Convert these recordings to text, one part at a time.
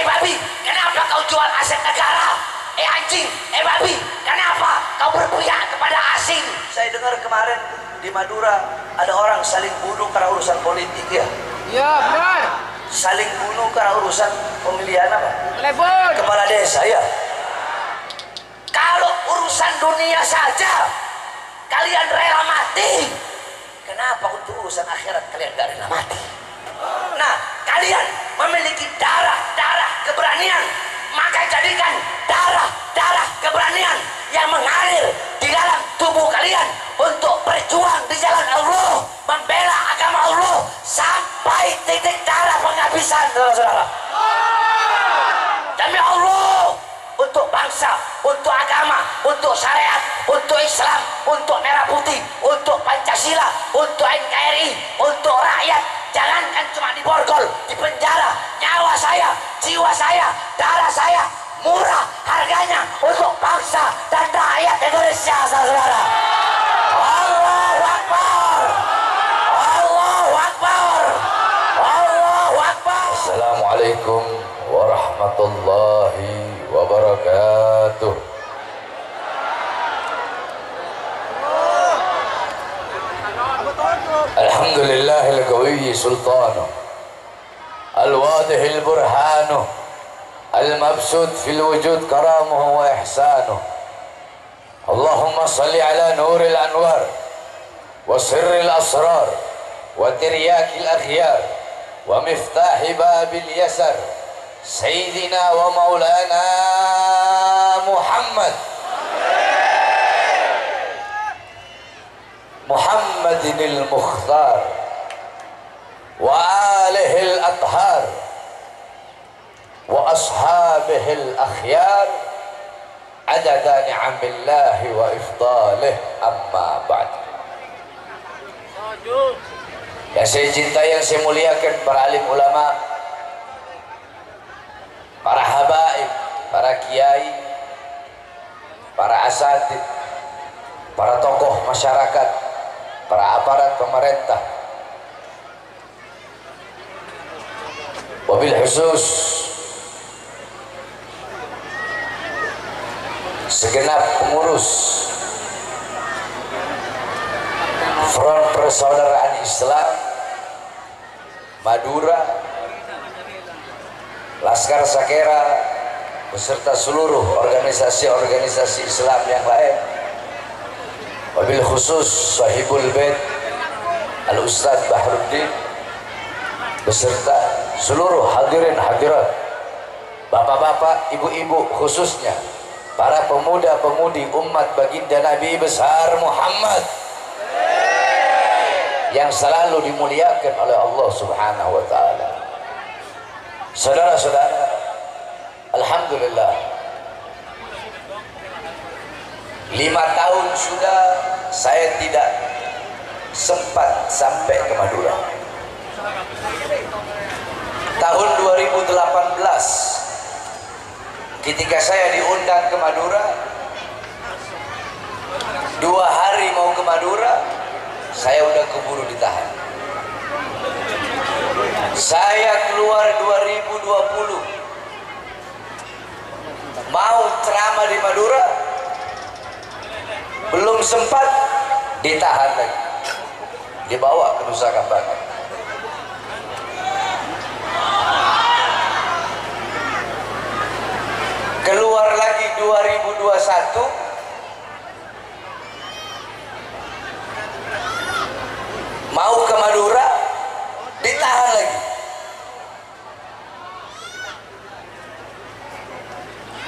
babi, kenapa kau jual aset negara? Anjing, babi, kenapa kau berpihak kepada asing? Saya dengar kemarin di Madura ada orang saling bunuh karena urusan politik ya. Iya benar. Saling bunuh karena urusan pemilihan apa? Lebon. Kepala desa ya. Kalau urusan dunia saja kalian rela mati, kenapa untuk urusan akhirat kalian gak rela mati? Nah, kalian memiliki darah keberanian, maka jadikan darah keberanian yang mengalir di dalam tubuh kalian untuk berjuang di jalan Allah, membela agama Allah sampai titik darah penghabisan, saudara-saudara. Demi Allah, untuk bangsa, untuk agama, untuk syariat, untuk Islam, untuk merah putih, untuk Pancasila, untuk NKRI, untuk rakyat. Jangankan cuma di borgol, di penjara, nyawa saya, jiwa saya, darah saya murah harganya untuk bangsa dan rakyat Indonesia, saudara. Allahu Akbar, Allahu Akbar, Allahu Akbar. Assalamualaikum warahmatullahi wabarakatuh. Alhamdulillahil qawiyyi sultanuh, al-wadihil burhanuh, al-mabsut fil wujud karamuhu wa ihsanuh. Allahumma salli ala nuril anwar wa sirril asrar wa tiryakil akhyar wa miftahi babil yasar Sayyidina wa maulana Muhammadinil Mukhtar wa alihil athhar wa ashabihil akhyar adada ni'amillahi wa ifdalih, amma ba'd. Yang saya cintai, yang saya muliakan, para alim ulama, para habaib, para kiai, para asatid, para tokoh masyarakat, para aparat pemerintah, wabil khusus segenap pengurus Front Persaudaraan Islam Madura, Laskar Sakera, beserta seluruh organisasi-organisasi Islam yang lain, wabil khusus Sahibul Bait Al-Ustadz Bahruddin, beserta seluruh hadirin hadirat, bapak-bapak, ibu-ibu, khususnya para pemuda-pemudi umat baginda Nabi besar Muhammad yang selalu dimuliakan oleh Allah Subhanahu wa ta'ala. Saudara-saudara, alhamdulillah 5 tahun sudah saya tidak sempat sampai ke Madura. Tahun 2018 ketika saya diundang ke Madura, 2 hari mau ke Madura, saya udah keburu ditahan. Saya keluar 2020 mau ceramah di Madura, belum sempat ditahan lagi, dibawa ke Nusa Kambangan. Keluar lagi 2021, mau ke Madura, ditahan lagi.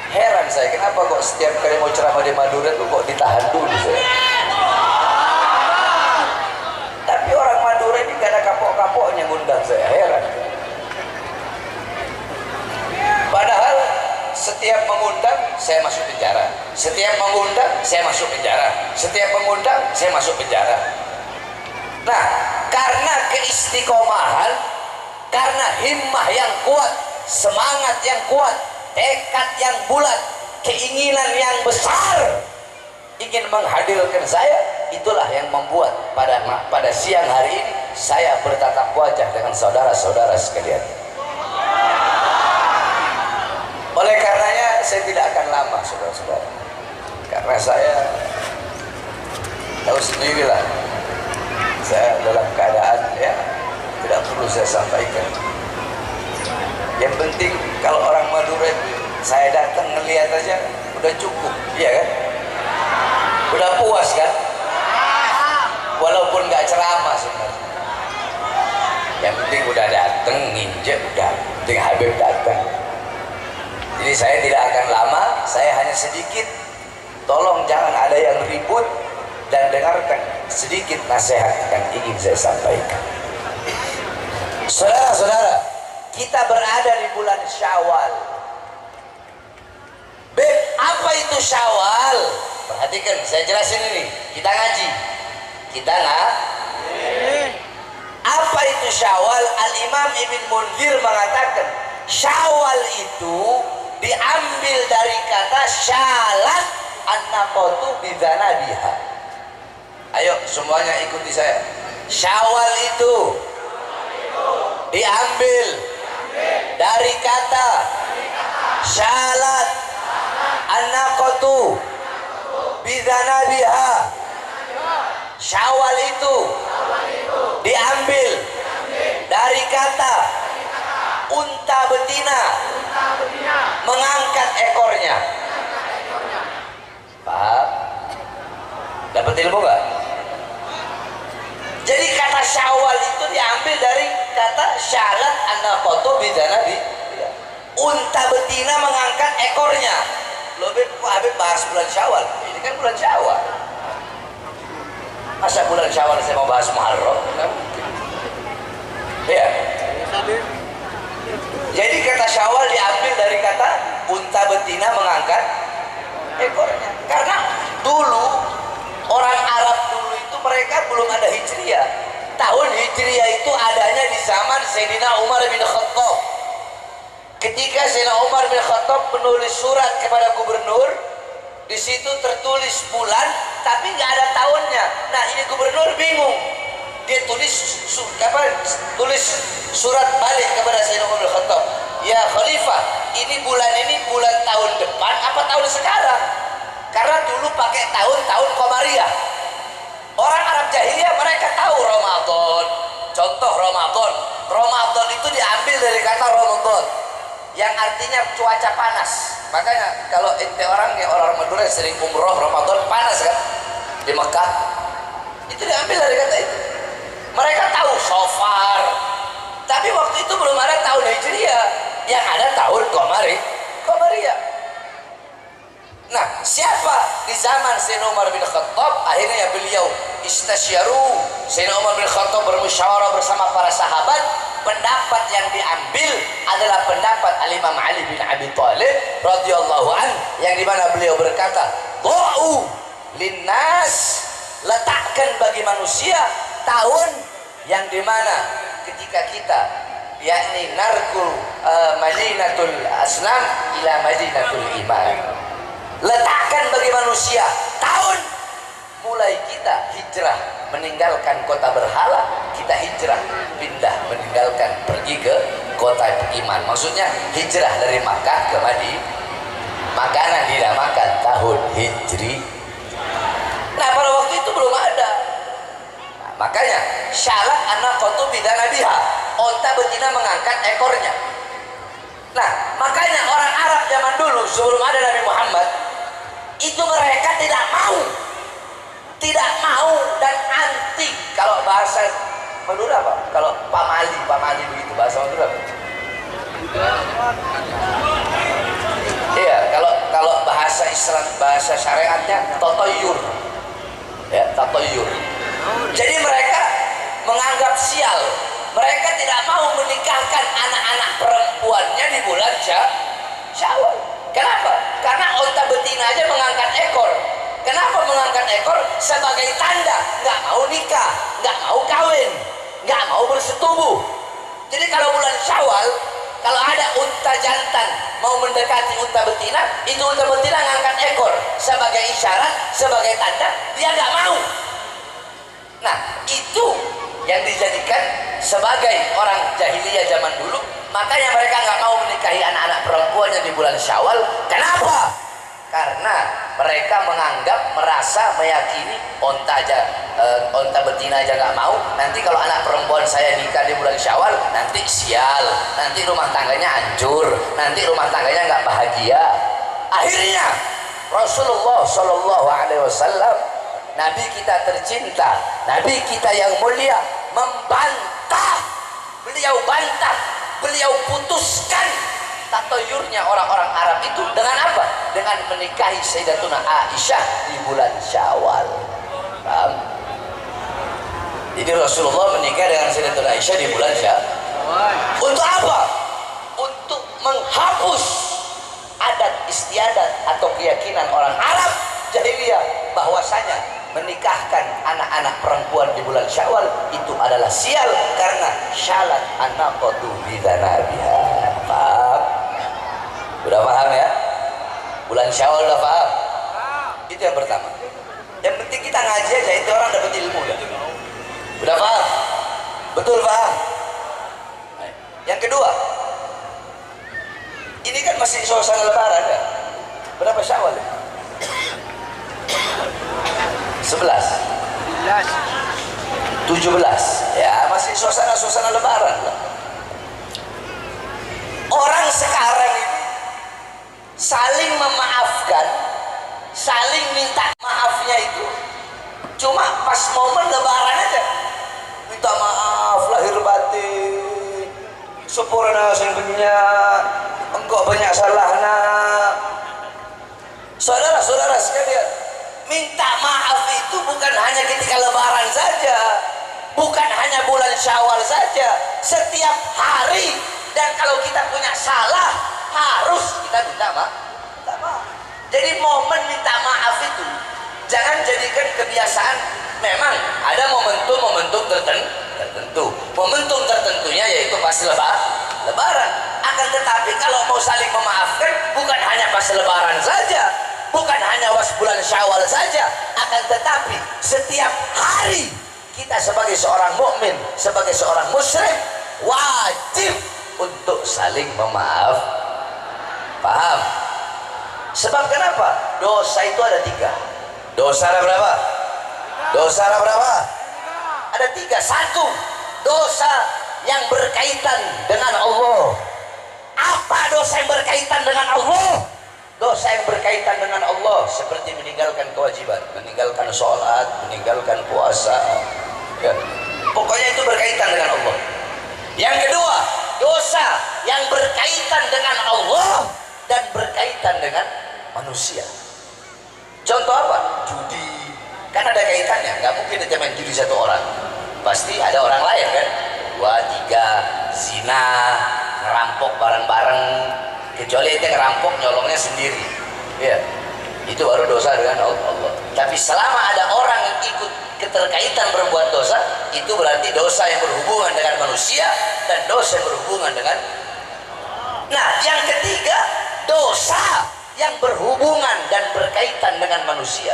Heran saya, kenapa kok setiap kali mau ceramah di Madura tuh kok ditahan dulu saya. Tapi orang Madura ini gak ada kapok-kapoknya ngundang saya, heran. Padahal setiap mengundang saya masuk penjara, setiap mengundang saya masuk penjara, setiap mengundang saya masuk penjara. Nah, karena keistiqomahan, karena himmah yang kuat, semangat yang kuat, tekad yang bulat, keinginan yang besar ingin menghadirkan saya, itulah yang membuat pada siang hari ini saya bertatap wajah dengan saudara-saudara sekalian. saya tidak akan lama, saudara-saudara, karena saya tahu sendirilah, saya dalam keadaan ya tidak perlu saya sampaikan. Yang penting kalau orang Madura itu saya datang ngelihat aja udah cukup, iya kan? Udah puas kan? Walaupun nggak ceramah sebenarnya. Yang penting udah datang nginjek, udah penting Habib datang. Jadi saya tidak akan lama, saya hanya sedikit. Tolong jangan ada yang ribut dan dengarkan sedikit nasihat yang ingin saya sampaikan. Saudara-saudara, kita berada di bulan Syawal. Apa itu Syawal? Perhatikan, saya jelasin ini. Kita ngaji. Kita nggak? Apa itu Syawal? Al-Imam Ibn Munzir mengatakan Syawal itu diambil dari kata syalat an-naqatu bidzanabiha. Ayo semuanya ikuti saya. Syawal itu diambil dari kata syalat an-naqatu bidzanabiha. Syawal itu diambil dari kata unta betina mengangkat ekornya. Paham? Dapat ilmu gak? Jadi kata Syawal itu diambil dari kata syalat an-naqatu bidzanabi, unta betina mengangkat ekornya. Loh, Habib bahas bulan Syawal, ini kan bulan Syawal. Masa bulan Syawal saya mau bahas Muharram? Ya. Jadi kata Syawal diambil dari kata unta betina mengangkat ekornya. Karena dulu orang Arab dulu itu mereka belum ada Hijriah. Tahun Hijriah itu adanya di zaman Sayyidina Umar bin Khattab. Ketika Sayyidina Umar bin Khattab menulis surat kepada gubernur, di situ tertulis bulan tapi nggak ada tahunnya. Nah, ini gubernur bingung. Dia tulis surat balik kepada Sayyidina Umar bin Khattab. Ya Khalifah, ini bulan tahun depan apa tahun sekarang? Karena dulu pakai tahun Qamariyah. Orang Arab jahiliyah mereka tahu Ramadan. Contoh Ramadan. Ramadan itu diambil dari kata Ramadan, yang artinya cuaca panas. Makanya kalau ente orang Madura sering umroh Ramadan panas kan di Mekah, itu diambil dari kata itu. Mereka tahu Sofar, tapi waktu itu belum ada tahun Hijriah, yang ada tahun Qamariyah. Nah, siapa di zaman Sayyidina Umar bin Khattab? Akhirnya beliau istasyaru. Sayyidina Umar bin Khattab bermusyawarah bersama para sahabat. Pendapat yang diambil adalah pendapat Al-Imam Ali bin Abi Thalib radhiyallahu an, yang dimana beliau berkata, "Dha'u linnas," letakkan bagi manusia tahun yang dimana ketika kita yakni narkul Madinatul Aslam ila Madinatul Iman. Letakkan bagi manusia tahun mulai kita hijrah meninggalkan kota berhala, kita hijrah pindah meninggalkan pergi ke kota iman. Maksudnya hijrah dari Makkah ke Madinah. Makanan dinamakan tahun Hijri. Nah, pada waktu itu belum ada. Nah, makanya syalat an-naqatu bidzanabiha, unta betina mengangkat ekornya. Nah, makanya orang Arab zaman dulu sebelum ada Nabi Muhammad itu mereka tidak mau dan anti. Kalau bahasa Madura apa? Kalau pamali begitu bahasa Madura apa? Iya, kalau bahasa Islam, bahasa syariatnya tatoyur. Ya, tatoyur. Jadi mereka menganggap sial. Mereka tidak mau menikahkan anak-anak perempuannya di bulan Syawal. Kenapa? Karena unta betina aja mengangkat ekor. Kenapa mengangkat ekor? Sebagai tanda nggak mau nikah, nggak mau kawin, nggak mau bersetubuh. Jadi kalau bulan Syawal, kalau ada unta jantan mau mendekati unta betina, itu unta betina ngangkat ekor sebagai isyarat, sebagai tanda dia nggak mau. Nah, itu yang dijadikan sebagai orang jahiliyah zaman dulu, makanya mereka nggak mau menikahi anak-anak perempuannya di bulan Syawal. Kenapa? Karena mereka menganggap, merasa, meyakini onta betina aja nggak mau, nanti kalau anak perempuan saya nikah di bulan Syawal nanti sial, nanti rumah tangganya hancur, nanti rumah tangganya nggak bahagia. Akhirnya Rasulullah Shallallahu Alaihi Wasallam, Nabi kita tercinta, Nabi kita yang mulia, membantah. Beliau bantah, beliau putuskan tatoyurnya orang-orang Arab itu dengan apa? Dengan menikahi Sayyidatuna Aisyah di bulan Syawal. Paham? Jadi Rasulullah menikah dengan Sayyidatuna Aisyah di bulan Syawal. Untuk apa? Untuk menghapus adat istiadat atau keyakinan orang Arab jahiliyah bahwasanya menikahkan anak-anak perempuan di bulan Syawal itu adalah sial, karena syalat anaqatu bidzanabiha. Paham? Udah paham ya? Bulan Syawal udah paham? Itu yang pertama. Yang penting kita ngaji aja, itu orang dapat ilmu udah. Udah paham? Betul paham? Yang kedua, ini kan masih suasana lebaran ya? Berapa Syawal ya? 11 17 ya, masih suasana lebaran. Orang sekarang ini saling memaafkan, saling minta maafnya itu cuma pas momen lebaran aja. Minta maaf lahir batin, sepurna sing banyak, engkau banyak salahna. Saudara-saudara sekalian, minta maaf itu bukan hanya ketika lebaran saja, bukan hanya bulan Syawal saja, setiap hari. Dan kalau kita punya salah, harus kita minta maaf. Jadi momen minta maaf itu jangan jadikan kebiasaan. Memang ada momentum tertentu. Momentum tertentunya yaitu pas lebaran. Akan tetapi kalau mau saling memaafkan, bukan hanya pas lebaran saja, bukan hanya pas bulan Syawal saja, akan tetapi setiap hari kita sebagai seorang mukmin, sebagai seorang muslim, wajib untuk saling memaaf. Paham? Sebab kenapa? Dosa itu ada 3. Dosa ada berapa? Dosa ada berapa? Ada 3. 1, dosa yang berkaitan dengan Allah. Apa dosa yang berkaitan dengan Allah? Dosa yang berkaitan dengan Allah seperti meninggalkan kewajiban, meninggalkan sholat, meninggalkan puasa ya. Pokoknya itu berkaitan dengan Allah. Yang kedua, dosa yang berkaitan dengan Allah dan berkaitan dengan manusia. Contoh apa? Judi. Kan ada kaitannya, nggak mungkin dia main judi satu orang, pasti ada orang lain kan. 2, 3, zina, ngerampok bareng-bareng, kecuali itu ngerampok nyolongnya sendiri ya, itu baru dosa dengan Allah. Tapi selama ada orang yang ikut keterkaitan berbuat dosa, itu berarti dosa yang berhubungan dengan manusia dan dosa yang berhubungan dengan. Nah, yang ketiga, dosa yang berhubungan dan berkaitan dengan manusia.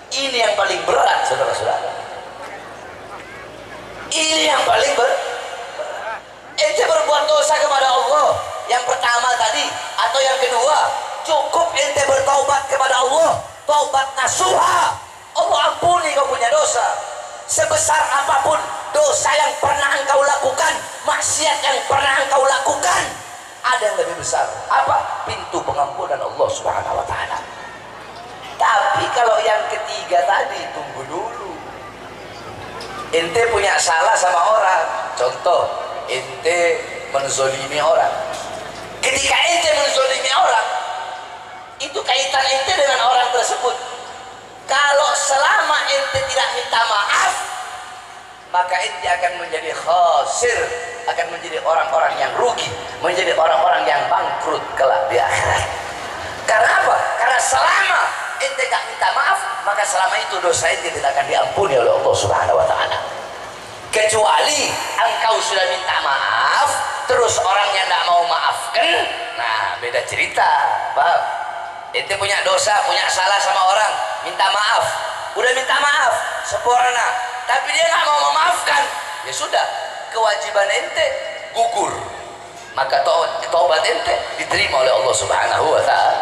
Ini yang paling berat, saudara-saudara. Ini yang paling berat. Ente berbuat dosa kepada Allah yang pertama tadi, atau yang kedua, cukup ente bertaubat kepada Allah, taubat nasuha. Allah ampuni kau punya dosa. Sebesar apapun dosa yang pernah engkau lakukan, maksiat yang pernah engkau lakukan, ada yang lebih besar. Apa? Pintu pengampunan Allah Subhanahu wa taala. Tapi kalau yang ketiga tadi, tunggu dulu. Ente punya salah sama orang, contoh ente menzolimi orang. Ketika ente menzolimi orang, itu kaitan ente dengan orang tersebut. Kalau selama ente tidak minta maaf, maka ente akan menjadi khasir, akan menjadi orang-orang yang rugi, menjadi orang-orang yang bangkrut kelak di akhirat. Karena apa? Karena selama ente gak minta maaf, maka selama itu dosa ente tidak akan diampuni oleh Allah Subhanahu wa taala. Kecuali engkau sudah minta maaf, terus orang yang tidak mau maafkan, nah beda cerita. Paham? Ente punya dosa, punya salah sama orang, minta maaf, udah minta maaf sempurna, tapi dia nggak mau memaafkan, ya sudah, kewajiban ente gugur, maka taubat ente diterima oleh Allah Subhanahu wa Ta'ala.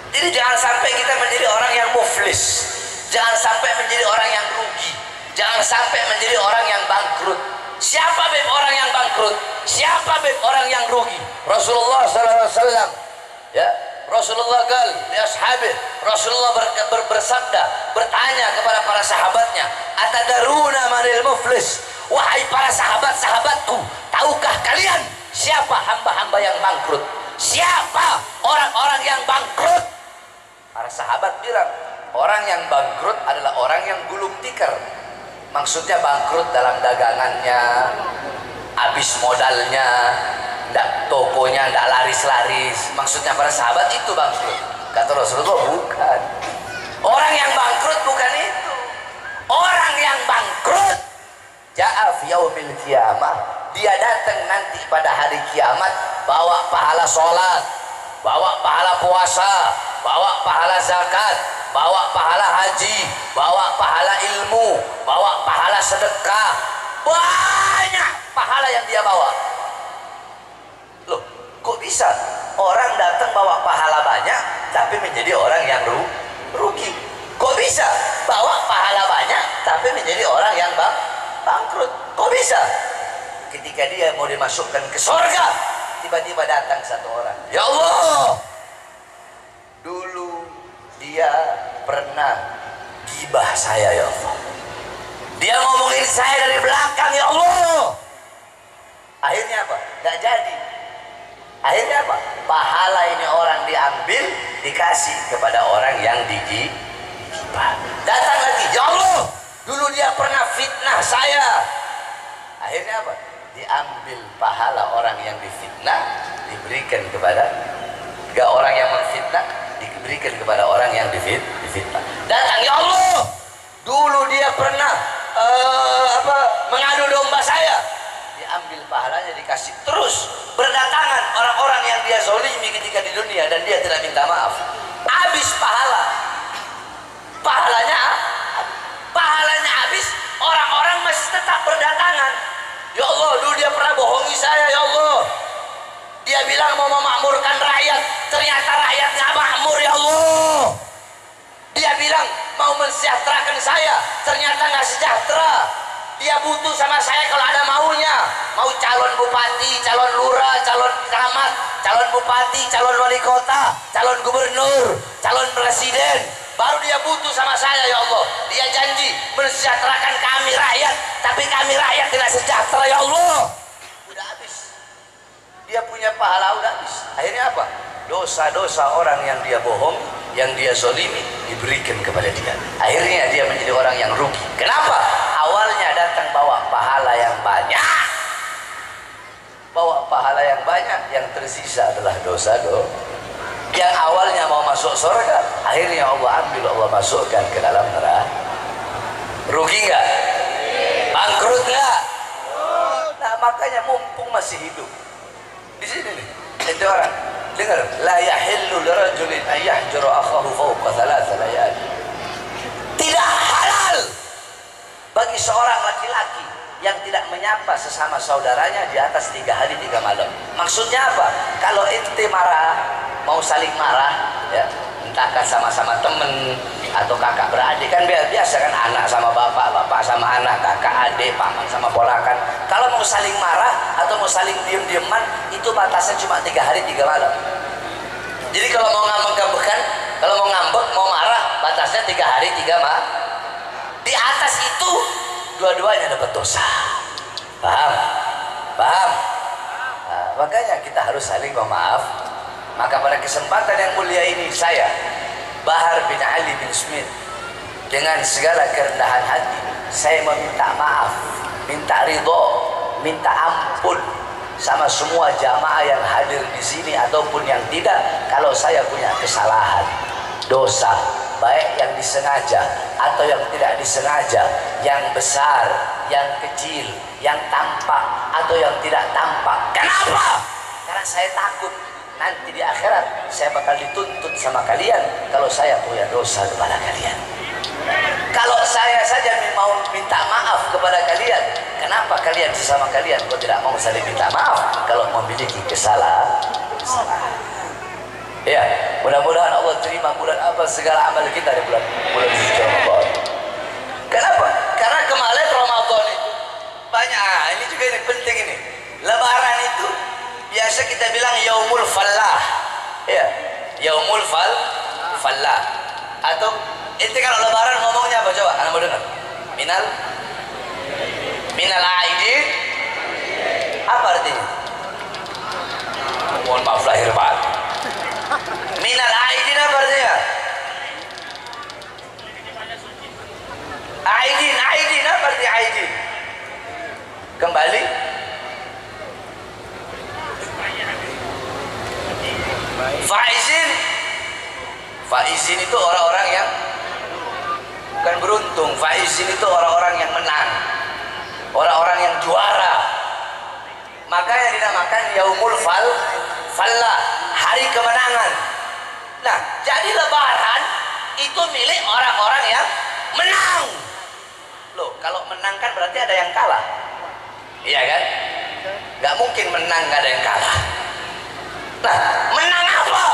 Jadi jangan sampai kita menjadi orang yang muflis, jangan sampai menjadi orang yang rugi, jangan sampai menjadi orang yang bangkrut. Siapa beb orang yang bangkrut? Siapa beb orang yang rugi? Rasulullah SAW, ya, Rasulullah gal li ashabih, Rasulullah bersabda, bertanya kepada para sahabatnya, atadaruna manil muflis? Wahai para sahabat-sahabatku, tahukah kalian siapa hamba-hamba yang bangkrut? Siapa orang-orang yang bangkrut? Para sahabat bilang, orang yang bangkrut adalah orang yang gulung tikar. Maksudnya bangkrut dalam dagangannya, habis modalnya, tokonya ndak laris-laris. Maksudnya para sahabat itu bangkrut. Kata Rasulullah, bukan. Orang yang bangkrut bukan itu. Orang yang bangkrut ja'a fi yaumil qiyamah, dia datang nanti pada hari kiamat bawa pahala sholat, bawa pahala puasa, bawa pahala zakat, bawa pahala haji, bawa pahala ilmu, bawa pahala sedekah. Banyak pahala yang dia bawa. Loh, kok bisa orang datang bawa pahala banyak tapi menjadi orang yang rugi? Kok bisa bawa pahala banyak tapi menjadi orang yang bangkrut? Kok bisa? Ketika dia mau dimasukkan ke surga, tiba-tiba datang satu orang, ya Allah, dulu dia pernah gibah saya ya Allah, dia ngomongin saya dari belakang ya Allah. Akhirnya apa? Gak jadi. Akhirnya apa? Pahala ini orang diambil, dikasih kepada orang yang digibah. Datang lagi, ya Allah, dulu dia pernah fitnah saya. Akhirnya apa? Diambil pahala orang yang difitnah, diberikan kepada orang yang memfitnah, diberikan kepada orang yang difitnah. Datang, ya Allah, dulu dia pernah mengadu domba saya, diambil pahalanya, dikasih. Terus berdatangan orang-orang yang dia zolimi ketika di dunia dan dia tidak minta maaf. Habis pahalanya habis, orang-orang masih tetap berdatangan. Ya Allah, dulu dia pernah bohongi saya ya Allah, dia bilang mau memakmurkan rakyat, ternyata rakyat nggak makmur ya Allah. Dia bilang mau mensejahterakan saya, ternyata nggak sejahtera. Dia butuh sama saya kalau ada maunya, mau calon bupati, calon lurah, calon camat, calon bupati, calon wali kota, calon gubernur, calon presiden, baru dia butuh sama saya ya Allah. Dia janji mensejahterakan kami rakyat, tapi kami rakyat tidak sejahtera ya Allah. Udah habis, dia punya pahala udah habis. Akhirnya apa? Dosa-dosa orang yang dia bohong, yang dia zolimi, diberikan kepada dia. Akhirnya dia menjadi orang yang rugi. Kenapa? Awalnya datang bawa pahala yang banyak, bawa pahala yang banyak, yang tersisa adalah dosa-dosa. Yang awalnya mau masuk surga, akhirnya Allah ambil, Allah masukkan ke dalam neraka. Rugi nggak? Bangkrut nggak? Nah, makanya mumpung masih hidup di sini nih, itu orang dengar, la yahillu lirajulin an yahjura akhahu fawqa thalath layal. Tidak halal bagi seorang laki-laki yang tidak menyapa sesama saudaranya di atas 3 hari 3 malam. Maksudnya apa? Kalau ente marah, mau saling marah, ya, entahkah sama-sama temen atau kakak beradik, kan biasa kan, anak sama bapak, bapak sama anak, kakak adik, paman sama ponakan. Kalau mau saling marah atau mau saling diem-dieman, itu batasnya cuma 3 hari 3 malam. Jadi kalau mau ngambek-ngambekan, kalau mau ngambek, mau marah, batasnya 3 hari 3 malam. Di atas itu dua-duanya dapat dosa. Paham? Paham? Nah, makanya kita harus saling memaaf. Maka pada kesempatan yang mulia ini, saya Bahar bin Ali bin Smith, dengan segala kerendahan hati, saya meminta maaf, minta ridho, minta ampun sama semua jamaah yang hadir di sini ataupun yang tidak, kalau saya punya kesalahan, dosa, baik yang disengaja atau yang tidak disengaja, yang besar, yang kecil, yang tampak atau yang tidak tampak. Kenapa? Karena saya takut nanti di akhirat saya bakal dituntut sama kalian kalau saya punya dosa kepada kalian. Kalau saya saja mau minta maaf kepada kalian, kenapa kalian sesama kalian kok tidak mau saling minta maaf kalau memiliki kesalahan? Ya, mudah-mudahan Allah terima bulan apa segala amal kita di bulan suci Ramadan. Kenapa? Karena kemarin Ramadan itu banyak. Ini juga ini penting ini. Lebaran itu biasa kita bilang yaumul fallah. Ya, yaumul fallah. Atau itu kalau lebaran ngomongnya apa coba? Anda mau dengar? Minal aidin. Apa artinya? Mohon maaf lahir batin. Minal aidin apa artinya? Aidin apa artinya aidin? Kembali. Faizin itu orang-orang yang bukan beruntung. Faizin itu orang-orang yang menang, orang-orang yang juara. Makanya dinamakan yaumul fallah, hari kemenangan. Nah, jadi lebaran itu milik orang-orang yang menang. Loh, kalau menang kan berarti ada yang kalah. Iya kan? Gak mungkin menang gak ada yang kalah. Nah, menang apa?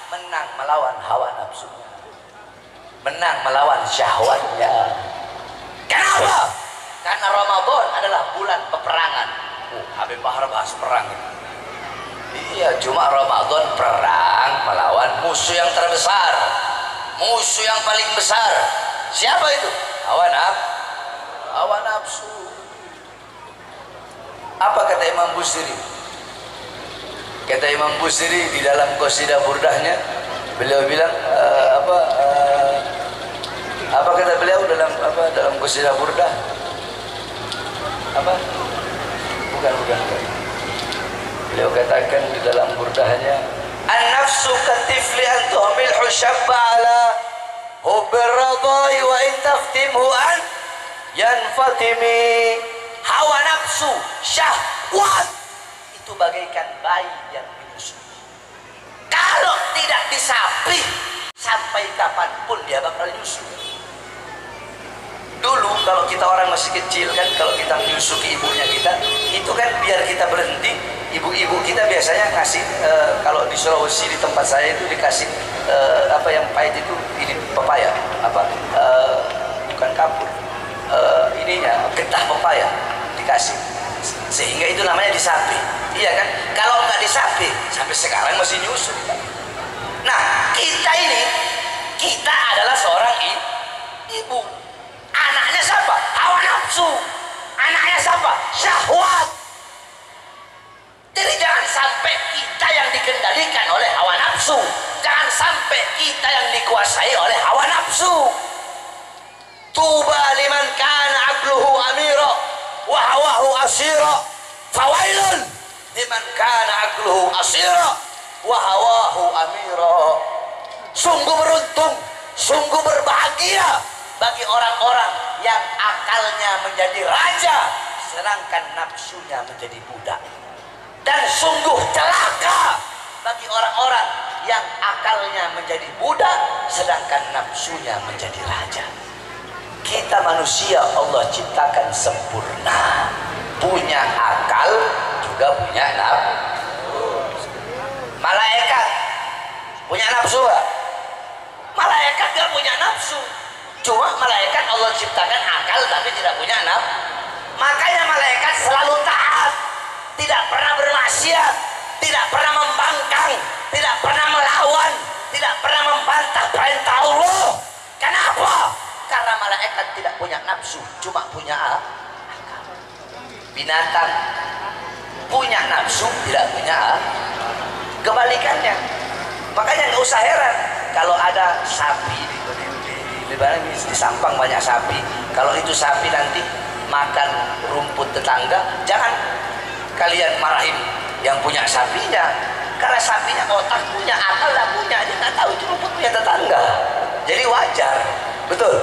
Menang melawan hawa nafsu, menang melawan syahwatnya. Kenapa? Karena Ramadan adalah bulan peperangan. Habib Bahar bahas perang. Iya, cuma Ramadan perang melawan musuh yang terbesar, musuh yang paling besar. Siapa itu? Hawa nafsu. Apa kata Imam Busiri? Kata Imam Busiri di dalam qasidah burdahnya, beliau bilang apa kata beliau dalam qasidah burdah? Apa? Bukan. Beliau katakan di dalam burdahnya, an-nafsu katifli an tuhmilhu syabba ala hubbir radai wa in taftimhu an yanfatimi. Hawa nafsu, syahwat itu bagaikan bayi yang menyusui. Kalau tidak disapih, sampai kapanpun dia bakal nyusu. Dulu kalau kita orang masih kecil kan, kalau kita menyusui ibunya kita, itu kan biar kita berhenti. Ibu-ibu kita biasanya ngasih kalau di Sulawesi di tempat saya itu dikasih apa yang pahit itu, ini pepaya, bukan kapur, ininya getah pepaya dikasih, sehingga itu namanya disapi. Iya kan? Kalau nggak disapi sampai sekarang masih nyusu. Nah, kita adalah seorang ibu. Anaknya siapa? Hawa nafsu. Anaknya siapa? Syahwat. Jadi jangan sampai kita yang dikendalikan oleh hawa nafsu, jangan sampai kita yang dikuasai oleh hawa nafsu. Tuba liman kana aqluhu amira wa hawahu asira, fawailun liman kana aqluhu asira wa hawahu amira. Sungguh beruntung, sungguh berbahagia bagi orang-orang yang akalnya menjadi raja sedangkan nafsunya menjadi budak. Dan sungguh celaka bagi orang-orang yang akalnya menjadi budak sedangkan nafsunya menjadi raja. Kita manusia Allah ciptakan sempurna, punya akal juga punya nafsu. Malaikat punya nafsu gak? Malaikat gak punya nafsu, cuma malaikat Allah ciptakan akal tapi tidak punya nafsu. Makanya malaikat selalu taat, tidak pernah bermaksiat, tidak pernah membangkang, tidak pernah melawan, tidak pernah membantah perintah Allah. Kenapa? Karena malaikat tidak punya nafsu, cuma punya akal. Binatang punya nafsu, tidak punya akal. Kebalikannya. Makanya nggak usah heran kalau ada sapi di Sampang banyak sapi. Kalau itu sapi nanti makan rumput tetangga, jangan kalian marahin yang punya sapinya, karena sapinya otak punya, akal tak punya, dia nggak tahu itu rumput punya tetangga. Jadi wajar, betul.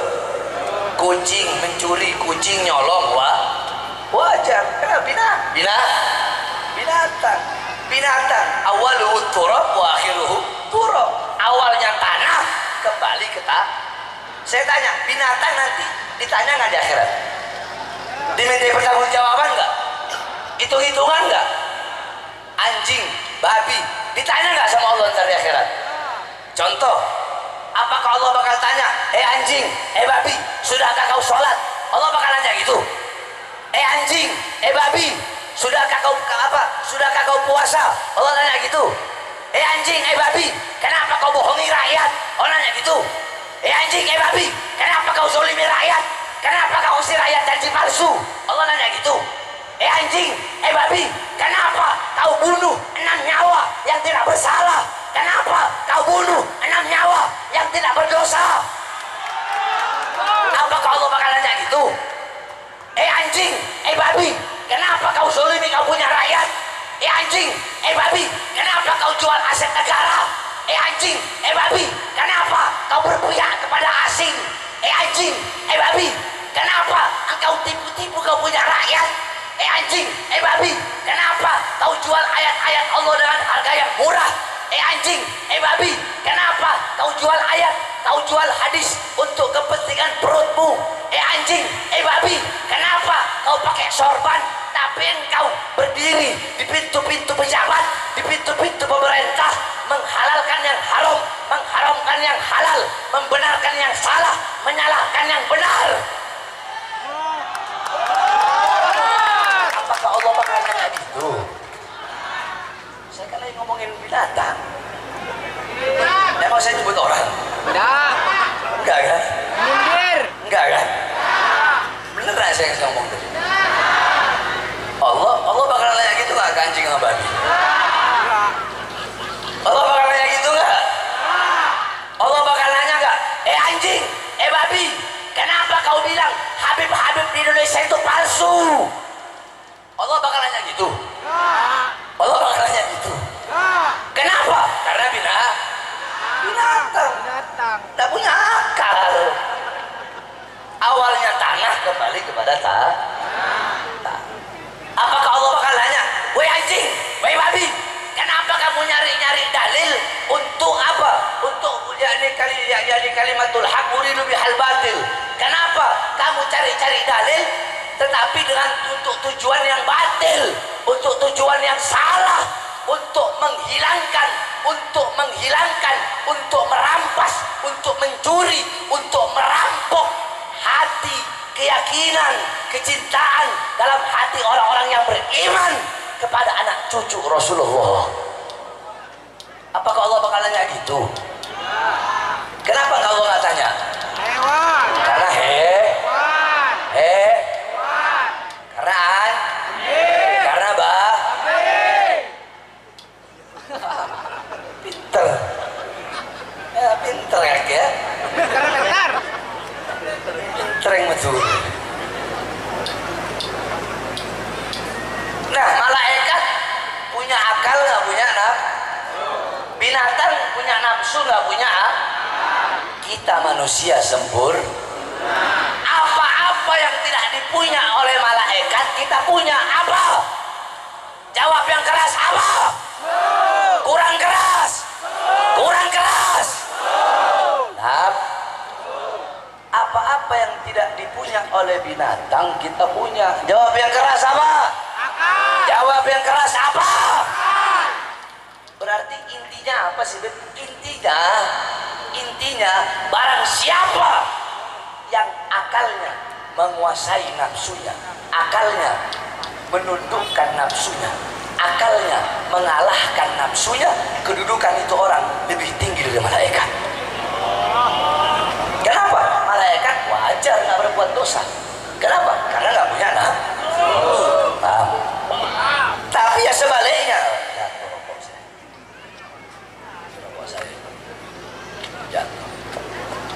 Kucing mencuri, kucing nyolong, wajar. Karena binatang. Awaluhu turab wa akhiruhu turab. Awalnya tanah, kembali ke tanah. Saya tanya, binatang nanti ditanya nggak di akhirat? Diminta pertanggungjawaban nggak? Hitung-hitungan nggak? Anjing, babi, ditanya nggak sama Allah ntar di akhirat? Contoh, apakah Allah bakal tanya, anjing, babi, sudahkah kau sholat? Allah bakal nanya gitu. Anjing, babi, sudahkah kau Sudahkah kau puasa? Allah nanya gitu. Anjing, babi, kenapa kau bohongi rakyat? Allah nanya gitu. Anjing, babi, kenapa kau zolimi rakyat? Kenapa kau usir rakyat janji palsu? Allah nanya gitu. Anjing, babi, kenapa kau bunuh 6 nyawa yang tidak bersalah? Kenapa kau bunuh 6 nyawa yang tidak berdosa? Apakah Allah bakal nanya gitu? Anjing, babi, kenapa kau zolimi kau punya rakyat? Anjing, babi, kenapa kau jual aset negara? Anjing, babi, kenapa kau berpihak kepada asing? Anjing, babi, kenapa engkau tipu-tipu kau punya rakyat? Anjing, babi, kenapa kau jual ayat-ayat Allah dengan harga yang murah? Anjing, babi, kenapa kau jual ayat, kau jual hadis untuk kepentingan perutmu? Anjing, babi, kenapa kau pakai sorban tapi engkau berdiri di pintu-pintu pejabat, di pintu-pintu pemerintah, menghalalkan yang haram, mengharamkan yang halal, membenarkan yang salah, menyalahkan yang benar? Apakah Allah bakal nanya gitu? Saya kan lagi ngomongin binatang. Emang saya nyebut orang? Enggak kan? Enggak kan? Beneran saya ngomong tadi. Allah bakal nanya gitu nggak ke anjing sama babi? Allah bakal nanya gitu nggak? Allah bakal nanya nggak? Anjing, babi, kenapa kau bilang Habib di Indonesia itu palsu? Allah bakal nanya gitu. Allah bakal nanya gitu. Kenapa? Karena binatang tak punya akal. Awalnya tanah, kembali kepada tanah. Apakah Allah bakal nanya, woi anjing, woi babi, kenapa kamu nyari-nyari dalil untuk apa? Untuk jadi kalimatul haq uridu bihal batil. Kenapa kamu cari-cari dalil tetapi dengan untuk tujuan yang batil, untuk tujuan yang salah, untuk menghilangkan, untuk merampas, untuk mencuri, untuk merampok hati, keyakinan, kecintaan dalam hati orang-orang yang beriman kepada anak cucu Rasulullah? Apakah Allah bakal nanya gitu? Kenapa Allah nggak tanya? Karena karena pinter ya, pinter yang betul. Nah, malaikat punya akal nggak punya binatang punya nafsu nggak punya kita manusia sempurna. Apa-apa yang tidak dipunya oleh malaikat kita punya. Apa? Jawab yang keras. Apa? Kurang keras. Nah, apa-apa yang tidak dipunya oleh binatang kita punya. Jawab yang keras apa? Jawab yang keras apa? Berarti intinya apa sih? Intinya barang siapa yang akalnya menguasai nafsunya, akalnya menundukkan nafsunya, akalnya mengalahkan nafsunya, kedudukan itu orang lebih tinggi dari malaikat. Kenapa? Malaikat wajar nggak berbuat dosa. Kenapa? Karena nggak punya nafsu. Paham? Tapi ya sebaliknya.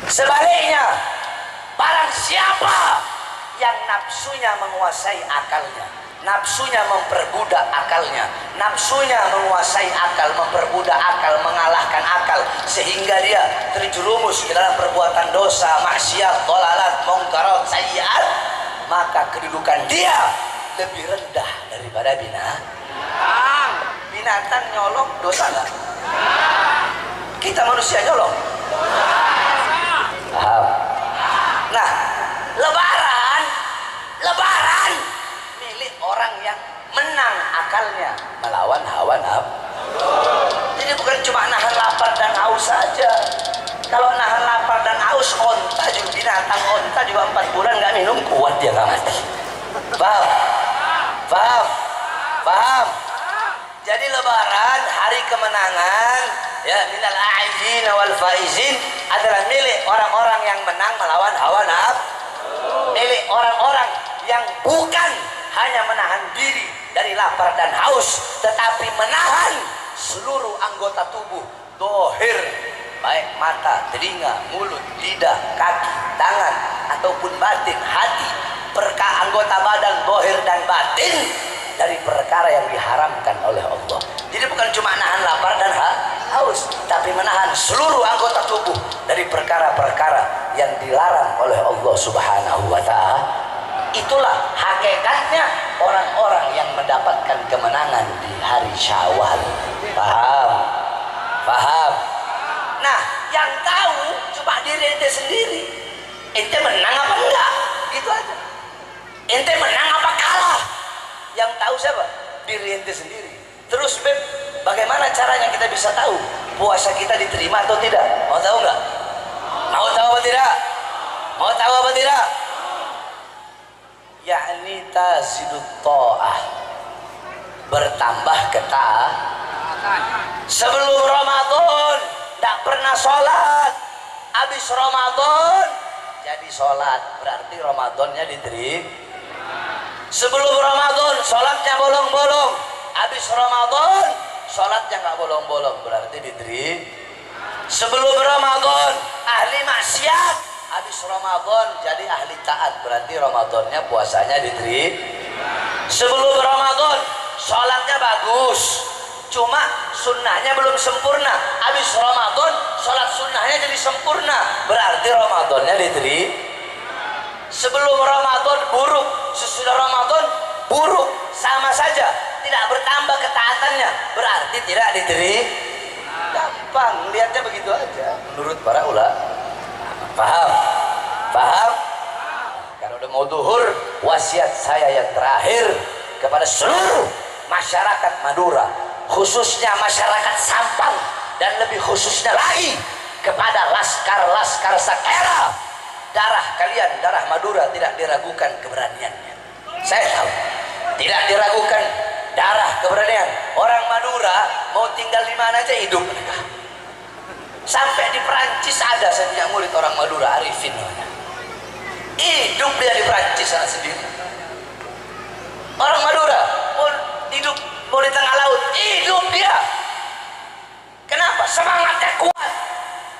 Sebaliknya, barang siapa yang nafsunya menguasai akalnya, nafsunya memperbudak akalnya, nafsunya menguasai akal, memperbudak akal, mengalahkan akal, sehingga dia terjerumus ke dalam perbuatan dosa, maksiat, dhalalat, mungkarat, sayyi'at, maka kedudukan dia lebih rendah daripada binatang. Binatang nyolong dosa nggak? Kita manusia nyolong. Paham? Nah, lebaran milik orang yang menang akalnya melawan hawa nafsu. Jadi bukan cuma nahan lapar dan haus saja. Kalau nahan lapar dan haus, onta juga, binatang onta juga 4 bulan nggak minum kuat dia nggak mati. Paham? Jadi lebaran, hari kemenangan, ya, minal aizin wal faizin, adalah milik orang-orang yang menang melawan hawa nafsu, milik orang-orang yang bukan hanya menahan diri dari lapar dan haus, tetapi menahan seluruh anggota tubuh, dohir, baik mata, telinga, mulut, lidah, kaki, tangan, ataupun batin, hati, anggota badan, dohir dan batin, dari perkara yang diharamkan oleh Allah. Jadi bukan cuma nahan lapar dan haus, tapi menahan seluruh anggota tubuh dari perkara-perkara yang dilarang oleh Allah Subhanahu wa Ta'ala. Itulah hakikatnya orang-orang yang mendapatkan kemenangan di hari Syawal. Paham? Nah, yang tahu cuma diri ente sendiri. Ente menang apa enggak? Gitu aja. Ente menang apa kalah? Yang tahu siapa? Diri ente sendiri. Terus Beb, bagaimana caranya kita bisa tahu puasa kita diterima atau tidak? Mau tahu nggak? Mau tahu apa tidak? Yakni tazidut ta'ah, bertambah ketaatan. Sebelum Ramadan tidak pernah sholat, habis Ramadan jadi sholat, berarti Ramadannya diterima. Sebelum Ramadan sholatnya bolong-bolong, habis Ramadan sholatnya nggak bolong-bolong, berarti diterima. Sebelum Ramadan ahli maksiat, habis Ramadan jadi ahli taat, berarti Ramadannya puasanya diterima. Sebelum Ramadan sholatnya bagus, cuma sunnahnya belum sempurna, habis Ramadan sholat sunnahnya jadi sempurna, berarti Ramadannya diterima. Sebelum Ramadan buruk, sesudah Ramadan buruk, sama saja, tidak bertambah ketaatannya, berarti tidak diterima. Gampang, lihatnya begitu aja menurut para ulama. Paham? Karena udah mau duhur, wasiat saya yang terakhir kepada seluruh masyarakat Madura, khususnya masyarakat Sampang, dan lebih khususnya lagi kepada laskar-laskar Sakera. Darah kalian, darah Madura, tidak diragukan keberaniannya. Saya tahu, tidak diragukan darah keberanian. Orang Madura mau tinggal di mana aja hidup mereka. Sampai di Perancis ada, saya punya murid orang Madura, Arifin namanya. Hidup dia di Perancis sana sendiri. Orang Madura mau hidup, mau di tengah laut, hidup dia. Kenapa? Semangatnya kuat,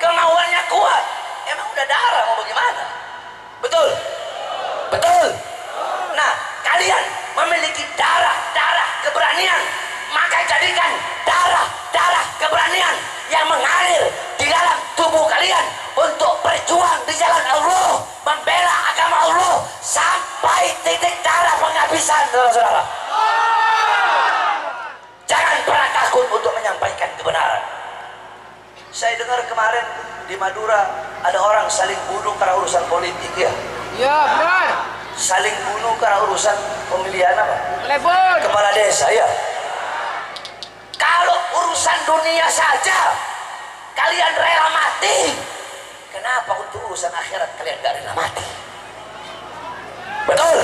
kemauannya kuat. Emang udah darah, mau bagaimana? Betul? Nah, kalian memiliki darah keberanian, maka jadikan darah keberanian yang mengalir di dalam tubuh kalian untuk berjuang di jalan Allah, membela agama Allah sampai titik darah penghabisan, saudara-saudara. Jangan pernah takut untuk menyampaikan kebenaran. Saya dengar kemarin di Madura ada orang saling bunuh karena urusan politik, ya. Iya, benar. Saling bunuh karena urusan pemilihan apa? Telepon. Kepala desa, ya. Kalau urusan dunia saja kalian rela mati, kenapa untuk urusan akhirat kalian gak rela mati? Betul.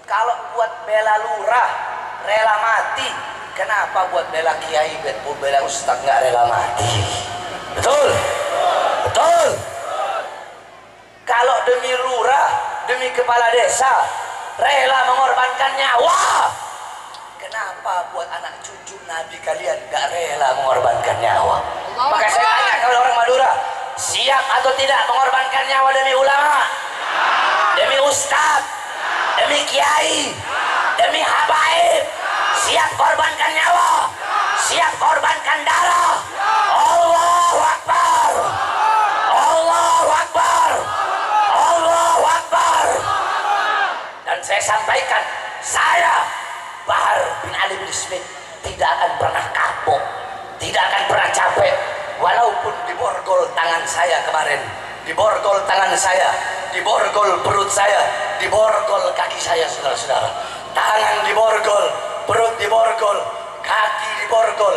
Kalau buat bela lurah rela mati, kenapa buat bela kiai, bela ustaz gak rela mati? Betul. Kalau demi lurah, demi kepala desa rela mengorbankan nyawa, kenapa buat anak cucu Nabi kalian gak rela mengorbankan nyawa? Maka saya tanya kepada orang Madura, siap atau tidak mengorbankan nyawa demi ulama, demi ustaz, demi kiai, demi habaib? Siap korbankan nyawa, siap korbankan darah. Allahu Akbar, Allahu Akbar, Allahu Akbar. Dan saya sampaikan, saya Bahar bin Ali bin Smith tidak akan pernah kapok, tidak akan pernah capek walaupun diborgol tangan saya kemarin, diborgol tangan saya, diborgol perut saya, diborgol kaki saya, saudara-saudara. Tangan diborgol, perut diborgol, kaki diborgol,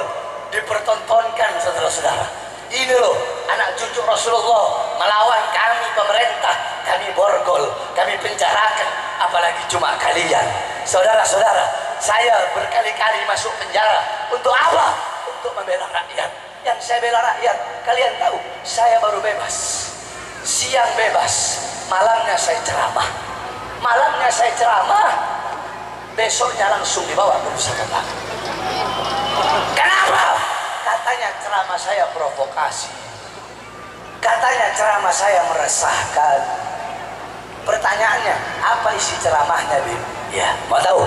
dipertontonkan, saudara-saudara. Ini loh anak cucu Rasulullah melawan kami pemerintah, kami borgol, kami penjarakan, apalagi cuma kalian. Saudara-saudara, saya berkali-kali masuk penjara untuk apa? Untuk membela rakyat. Yang saya bela rakyat, kalian tahu, saya baru bebas. Siang bebas, malamnya saya ceramah. Malamnya saya ceramah, besoknya langsung dibawa ke Nusa Kambangan. Kenapa? Katanya ceramah saya provokasi. Katanya ceramah saya meresahkan. Pertanyaannya, apa isi ceramahnya, Bim? Ya, mau tahu?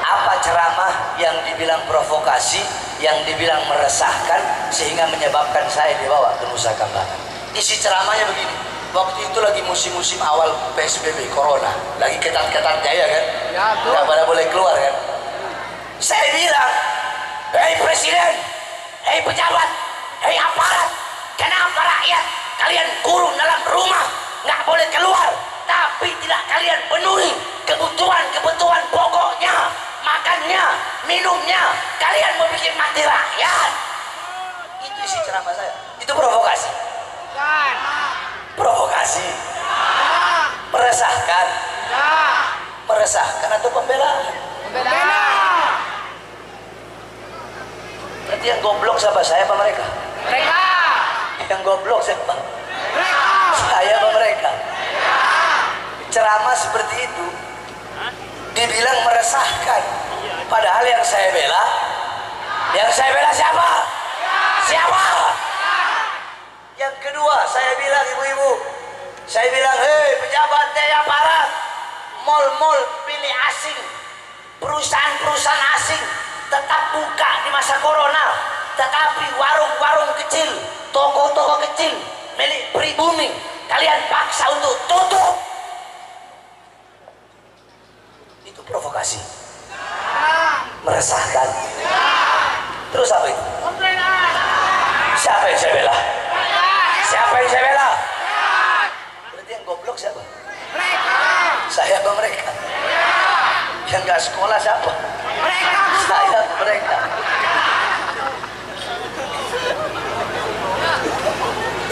Apa ceramah yang dibilang provokasi, yang dibilang meresahkan, sehingga menyebabkan saya dibawa ke Nusa Kambangan? Isi ceramahnya begini. Waktu itu lagi musim-musim awal PSBB Corona, lagi ketat-ketatnya ya kan? Ya, tuh. Nggak pada boleh keluar kan? Saya bilang, hei presiden, hei pejabat, hei aparat, kenapa rakyat kalian kurung dalam rumah, nggak boleh keluar, tapi tidak kalian penuhi kebutuhan pokoknya, makannya, minumnya, kalian mau bikin mati rakyat? Itu isi ceramah saya. Itu provokasi. Bukan. Provokasi. Meresahkan. Tidak. Meresahkan atau pembelaan? Pembelaan. Berarti yang goblok siapa? Saya apa mereka? Mereka. Yang goblok siapa? Mereka. Saya apa mereka? Ceramah seperti itu dibilang meresahkan, padahal yang saya bela siapa? Siapa? Yang kedua, saya bilang ibu-ibu, saya bilang, hei pejabat, hei aparat, mal-mal pilih asing, perusahaan-perusahaan asing tetap buka di masa corona, tetapi warung-warung kecil, toko-toko kecil milik pribumi kalian paksa untuk tutup. Itu provokasi, meresahkan. Terus apa itu? Siapa yang saya bela? Siapa yang saya bela? Berarti yang goblok siapa? Saya apa mereka? Yang nggak sekolah siapa? Saya apa mereka?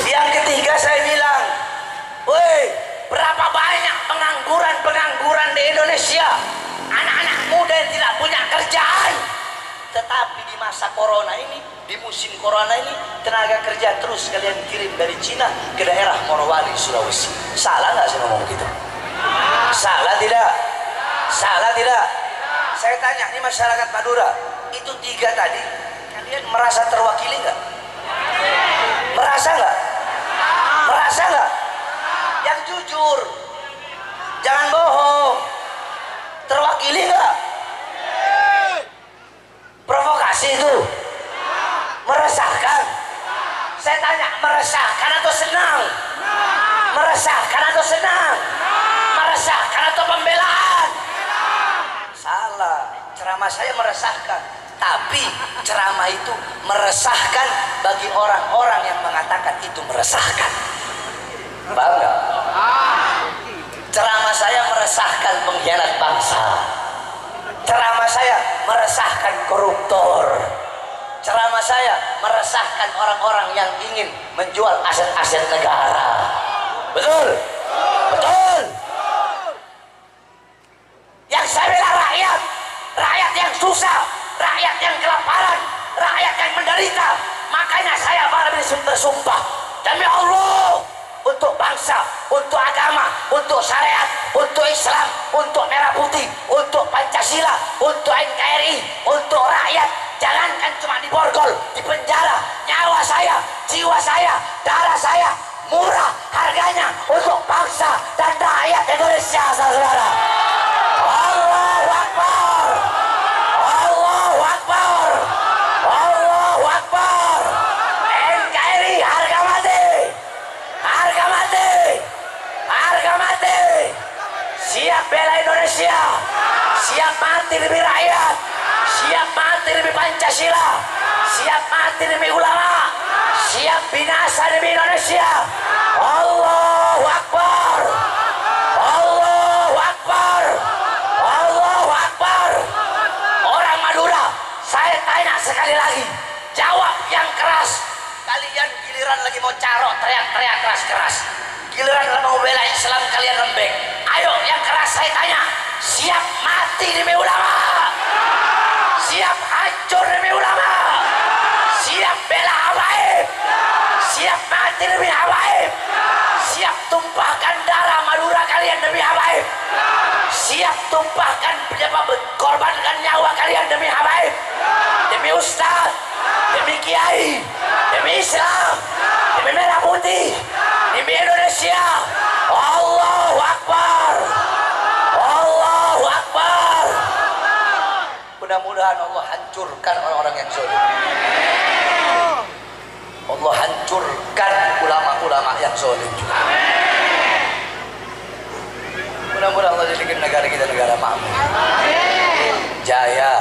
Yang ketiga saya bilang, woi, berapa banyak pengangguran di Indonesia, anak-anak muda yang tidak punya kerjaan, tetapi di masa corona ini, di musim corona ini, tenaga kerja terus kalian kirim dari Cina ke daerah Morowali, Sulawesi. Salah nggak saya ngomong begitu? Salah tidak? Salah tidak? Saya tanya nih masyarakat Madura, itu tiga tadi, kalian merasa terwakili nggak? Merasa nggak? Merasa nggak? Yang jujur, jangan bohong. Terwakili nggak? Provokasi itu meresahkan. Saya tanya, meresahkan atau senang? Meresahkan atau senang? Meresahkan atau pembelaan? Salah. Ceramah saya meresahkan, tapi ceramah itu meresahkan bagi orang-orang yang mengatakan itu meresahkan. Paham nggak? Ceramah saya meresahkan pengkhianat bangsa. Ceramah saya meresahkan koruptor. Ceramah saya meresahkan orang-orang yang ingin menjual aset-aset negara. Betul? Betul? Yang saya bela rakyat, rakyat yang susah, rakyat yang kelaparan, rakyat yang menderita. Makanya saya malam ini bersumpah, demi Allah, untuk bangsa, untuk agama, untuk syariat, untuk Islam, untuk merah putih, untuk Pancasila, untuk NKRI, untuk rakyat. Jangankan cuma diborgol, di penjara, nyawa saya, jiwa saya, darah saya murah harganya untuk bangsa dan rakyat Indonesia, saudara. Allahu Akbar, Allahu Akbar, Allahu Akbar. NKRI harga mati, harga mati, harga mati. Siap bela Indonesia, siap mati demi rakyat, siap mati demi Pancasila, siap mati demi ulama, siap binasa demi Indonesia. Allahu Akbar, Allahu Akbar, Allahu Akbar. Orang Madura, saya tanya sekali lagi, jawab yang keras. Kalian giliran lagi mau carok teriak-teriak keras-keras, giliran mau bela Islam kalian lembek. Ayo yang keras saya tanya, siap mati demi ulama, siap hancur demi ulama, siap bela habaib, siap mati demi habaib, siap tumpahkan darah Madura kalian demi habaib, siap tumpahkan korbankan nyawa kalian demi habaib, demi ustaz, demi kiai, demi Islam, demi merah putih, demi Indonesia. Allahu Akbar, Allahu Akbar. Mudah-mudahan Allah hancurkan orang-orang yang zalim. Allah hancurkan ulama-ulama yang zalim juga. Mudah-mudahan Allah jadikan negara kita negara makmur, jaya,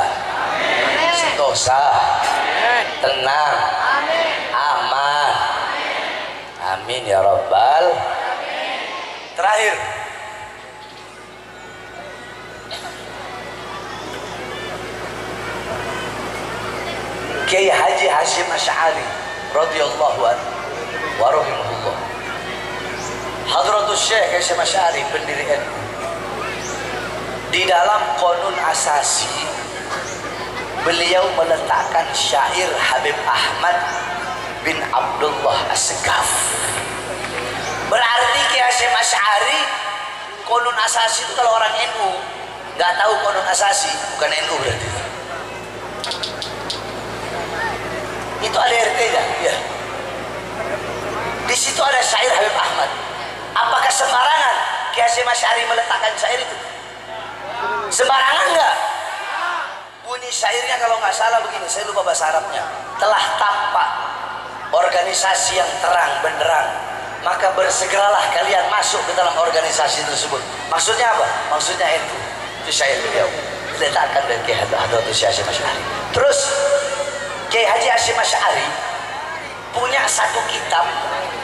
sentosa, tenang, aman. Amin ya Rabbal. Terakhir, Kiai Haji Hashim Asy'ari radhiyallahu anhu wa rahimahullah. Hadratus Syekh Hashim Asy'ari pendiri NU, di dalam Qanun Asasi beliau meletakkan syair Habib Ahmad bin Abdullah As-Segaf. Berarti Kiai Hashim Asy'ari Qanun Asasi itu, kalau orang NU nggak tahu Qanun Asasi bukan NU berarti. Itu ada RT-nya, ya. Di situ ada syair Habib Ahmad. Apakah sembarangan Kiai Hashim Asy'ari meletakkan syair itu? Sembarangan nggak? Bunyi syairnya kalau nggak salah begini, saya lupa bahasa Arabnya. Telah tampak organisasi yang terang benderang, maka bersegeralah kalian masuk ke dalam organisasi tersebut. Maksudnya apa? Maksudnya itu syair beliau diletakkan dari Kiai Hashim Asy'ari. Terus Kiai Haji Hashim Asy'ari punya satu kitab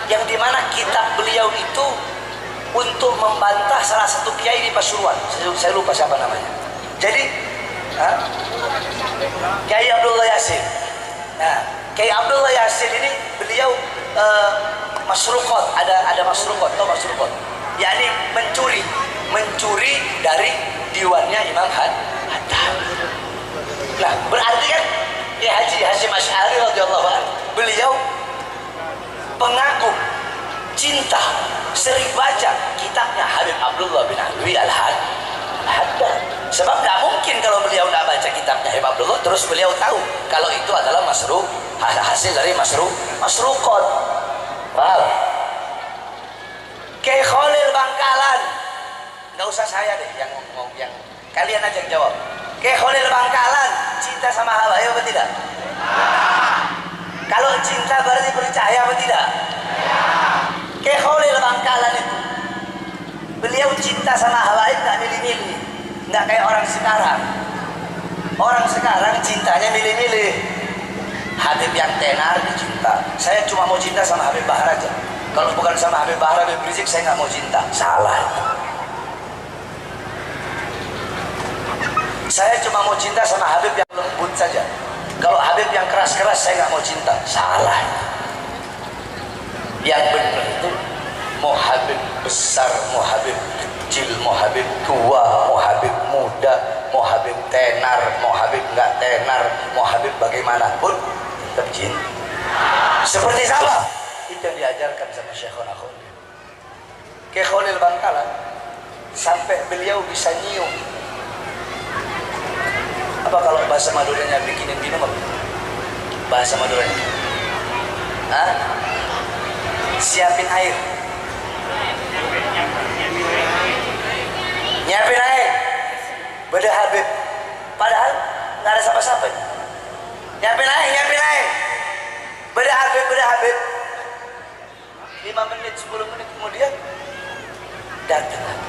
yang dimana kitab beliau itu untuk membantah salah satu kiai di Pasuruan. Saya lupa siapa namanya. Jadi Kiai Abdullah Yasin. Nah, Kiai Abdullah Yasin ini beliau masrukot, ada masrukot, atau masrukot, yakni mencuri dari diwannya Imam Haddad. Nah, berarti kan Kiai Haji Hashim Asy'ari radhiyallahu anhu beliau pengagum, cinta, sering baca kitabnya Habib Abdullah bin Alwi Al-Haddad. Sebab nggak mungkin kalau beliau nggak baca kitabnya Habib Abdullah terus beliau tahu kalau itu adalah hasil dari masrukot. Paham? Kiai Khalil Bangkalan, nggak usah saya deh yang ngomong, yang kalian aja yang jawab. Kiai Khalil Bangkalan cinta sama habaib apa tidak? Kalau cinta berarti percaya apa tidak? Kiai Khalil Bangkalan itu beliau cinta sama habaib nggak milih-milih, nggak kayak orang sekarang. Orang sekarang cintanya milih-milih. Habib yang tenar dicinta. Saya cuma mau cinta sama Habib Bahar aja. Kalau bukan sama Habib Bahar, Habib Rizik, saya nggak mau cinta. Salah itu. Saya cuma mau cinta sama Habib yang lembut saja. Kalau Habib yang keras-keras saya nggak mau cinta. Salah. Yang benar itu mau Habib besar, mau Habib kecil, mau Habib tua, mau Habib muda, mau Habib tenar, mau Habib nggak tenar, mau Habib bagaimanapun tetap cinta. Seperti siapa? Itu yang diajarkan sama Syekhona Khalil. Kiai Khalil Bangkalan sampai beliau bisa nyium. Apa kalau bahasa Maduranya bikinin minum apa? Bahasa Maduranya? Hah? Siapin air. Nyiapin air. Beda Habib. Padahal nggak ada siapa-siapa. Nyiapin air. Beda Habib. 5 menit, 10 menit kemudian datang.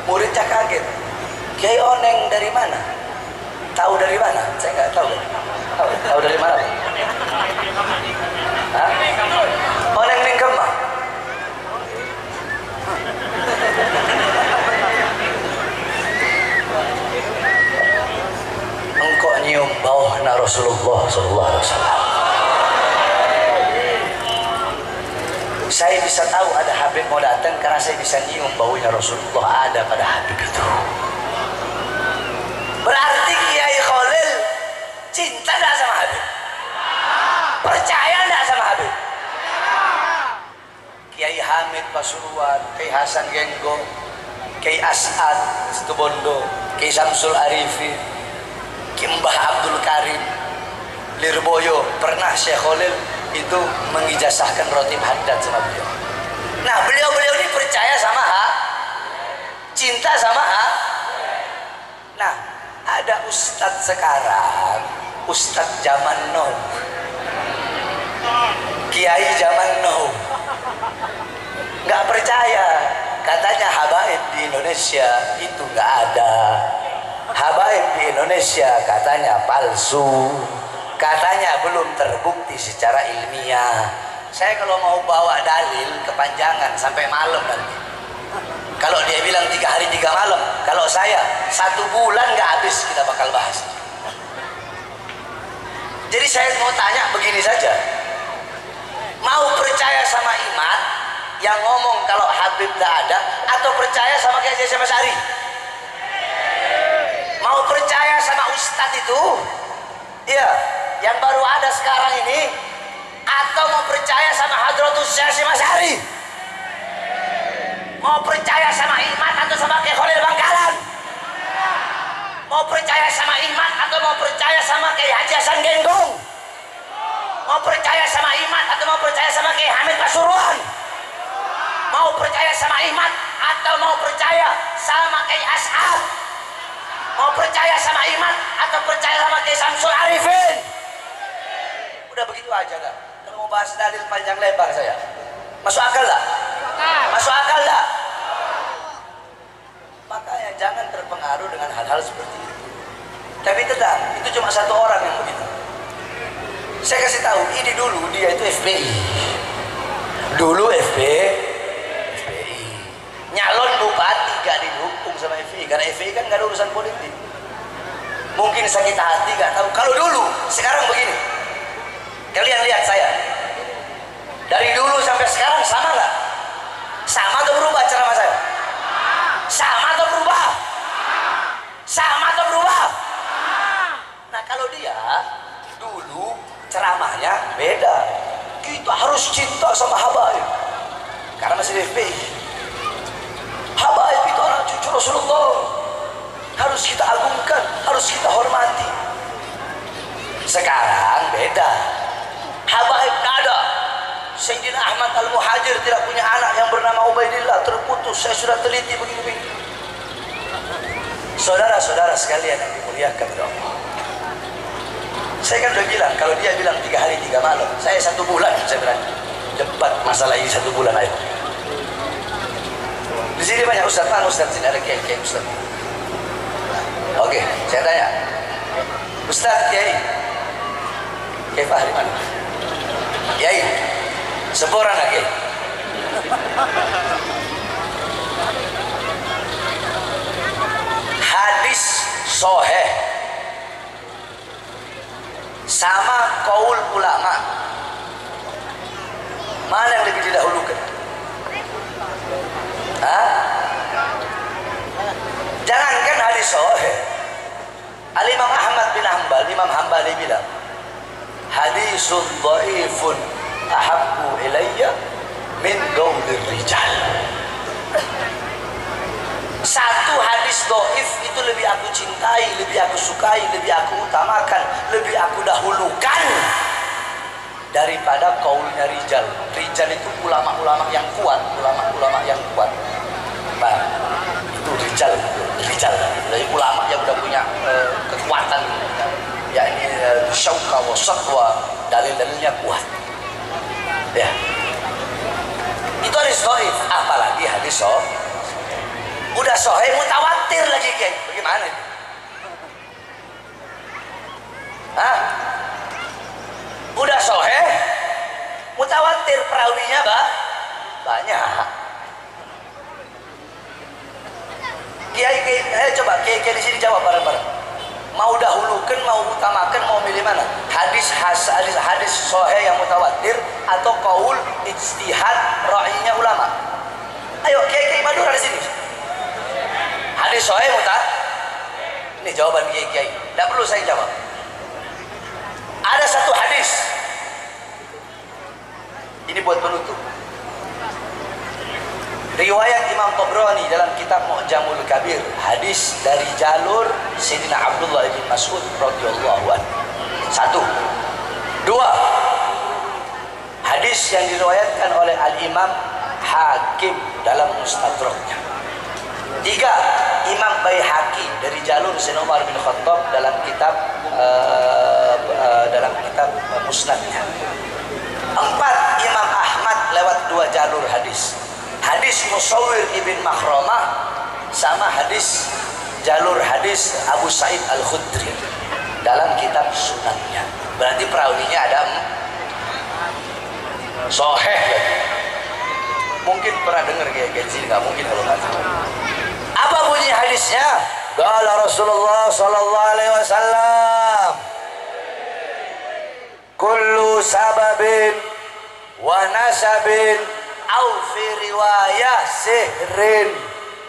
Muridnya kaget. Kiai Oneng dari mana? Tahu dari mana? Saya nggak tahu. Tahu dari mana? Hah? Oh neng ning kemah. Engkau nyium baunya Rasulullah sallallahu alaihi wasallam. Saya bisa tahu ada Habib mau datang karena saya bisa nyium baunya Rasulullah ada pada Habib itu. Berarti Kiai Khalil cinta enggak sama Habib? Percaya enggak sama Habib? Kiai Hamid Pasuruan, Kiai Hasan Genggong, Kiai As'ad Situbondo, Kiai Samsul Arifin, Kiai Mbah Abdul Karim Lirboyo, pernah Syekh Khalil itu mengijazahkan Rotib Haddad sama beliau. Nah beliau-beliau ini percaya sama cinta sama Nah ada ustadz sekarang, ustadz zaman now, kiai zaman now, nggak percaya. Katanya habaib di Indonesia itu nggak ada. Habaib di Indonesia katanya palsu. Katanya belum terbukti secara ilmiah. Saya kalau mau bawa dalil kepanjangan sampai malam nanti. Kalau dia bilang 3 hari 3 malam, kalau saya 1 bulan nggak habis kita bakal bahas. Jadi saya mau tanya begini saja, mau percaya sama imam yang ngomong kalau Habib tidak ada, atau percaya sama Kiai Haji Masyari? Mau percaya sama Ustadz itu? Iya, yang baru ada sekarang ini, atau mau percaya sama Hadratus Syekh Masyari? Mau percaya sama iman atau sama Kiai Khalil Bangkalan? Mau percaya sama iman atau mau percaya sama Kiai Haji Hasan Genggong? Mau percaya sama iman atau mau percaya sama Kiai Hamid Pasuruan? Mau percaya sama iman atau mau percaya sama Kiai As'ad? Mau percaya sama iman atau percaya sama Kiai Samsul Arifin? Udah begitu aja dah. Kalau mau bahas dalil panjang lebar saya. Masuk akal tak? Masuk akal tak? Makanya jangan terpengaruh dengan hal-hal seperti itu. Tapi tetap, itu cuma 1 orang yang begitu. Saya kasih tahu, ini dulu dia itu FPI. Dulu FPI. Nyalon bupati gak didukung sama FPI karena FPI kan gak ada urusan politik. Mungkin sakit hati gak tahu. Kalau dulu, sekarang begini. Kalian lihat saya. Dari dulu sampai sekarang sama nggak? Sama atau berubah ceramah saya? Sama atau berubah? Sama atau berubah? Nah kalau dia dulu ceramahnya beda. Kita harus cinta sama habaib karena masih FPI. Habaib itu anak cucu Rasulullah, harus kita agungkan, harus kita hormati. Sekarang beda. Habaib tak ada. Sayyidina Ahmad Al-Muhajir tidak punya anak yang bernama Ubaidillah, terputus. Saya sudah teliti begini-begini. Saudara-saudara sekalian yang dimuliakan oleh Allah, saya kan udah bilang, kalau dia bilang 3 hari 3 malam, saya 1 bulan, saya bilang cepat masalah ini 1 bulan ayo. Di sini banyak ustaz sini ada kiai ustaz. Oke, saya tanya, Ustaz Kiai Fahri mana? Kiai, seborang nggak Kiai? Hadis soheh sama kaul ulama, mana yang lebih didahulukan? Jangankan hadis soheh, Al-Imam Ahmad bin Hanbal, Imam Hanbali bilang hadisun dhaifun ahabbu ilayya min qaulir rijal. Satu hadis dhaif itu lebih aku cintai, lebih aku sukai, lebih aku utamakan, lebih aku dahulukan daripada kaulnya rijal. Rijal itu ulama-ulama yang kuat, ulama-ulama yang kuat. Nah, itu rijal. Dari ulama yang udah punya kekuatan, yakni syauqa wa satwa, dalil-dalilnya kuat. Ya. Itu hadis dhaif, apalagi hadis sahih. Udah sahih mutawatir lagi kayak bagaimana itu? Udah sahih Mutawatir perawinya banyak. Kiai, coba kiai di sini jawab bareng-bareng. Mau dahulukan, mau utamakan, mau milih mana? Hadis sahih yang mutawatir atau qaul ijtihad ra'inya ulama? Ayo kiai Madura di sini. Hadis sahih ini jawaban kiai. Tidak perlu saya jawab. Ada satu hadis. Ini buat penutup. Riwayat Imam Tabrani dalam kitab Mu'jamul Kabir, hadis dari jalur Sayyidina Abdullah bin Mas'ud radhiyallahu anhu. 1. 2. Hadis yang diriwayatkan oleh Al-Imam Hakim dalam Mustadraknya. 3. Imam Baihaqi dari jalur Sayyidina Umar bin Khattab dalam kitab Musnadnya. 4. Imam Ahmad lewat 2 jalur hadis. Hadis Musawwir ibn Makhramah sama hadis jalur hadis Abu Sa'id Al-Khudri dalam kitab Sunannya. Berarti perawinya ada sahih. Mungkin pernah dengar kayak sini, nggak mungkin kalau nggak tahu. Apa bunyi hadisnya? Qala Rasulullah sallallahu alaihi wasallam, kullu sababin wa nasabin au fi riwayah sihrin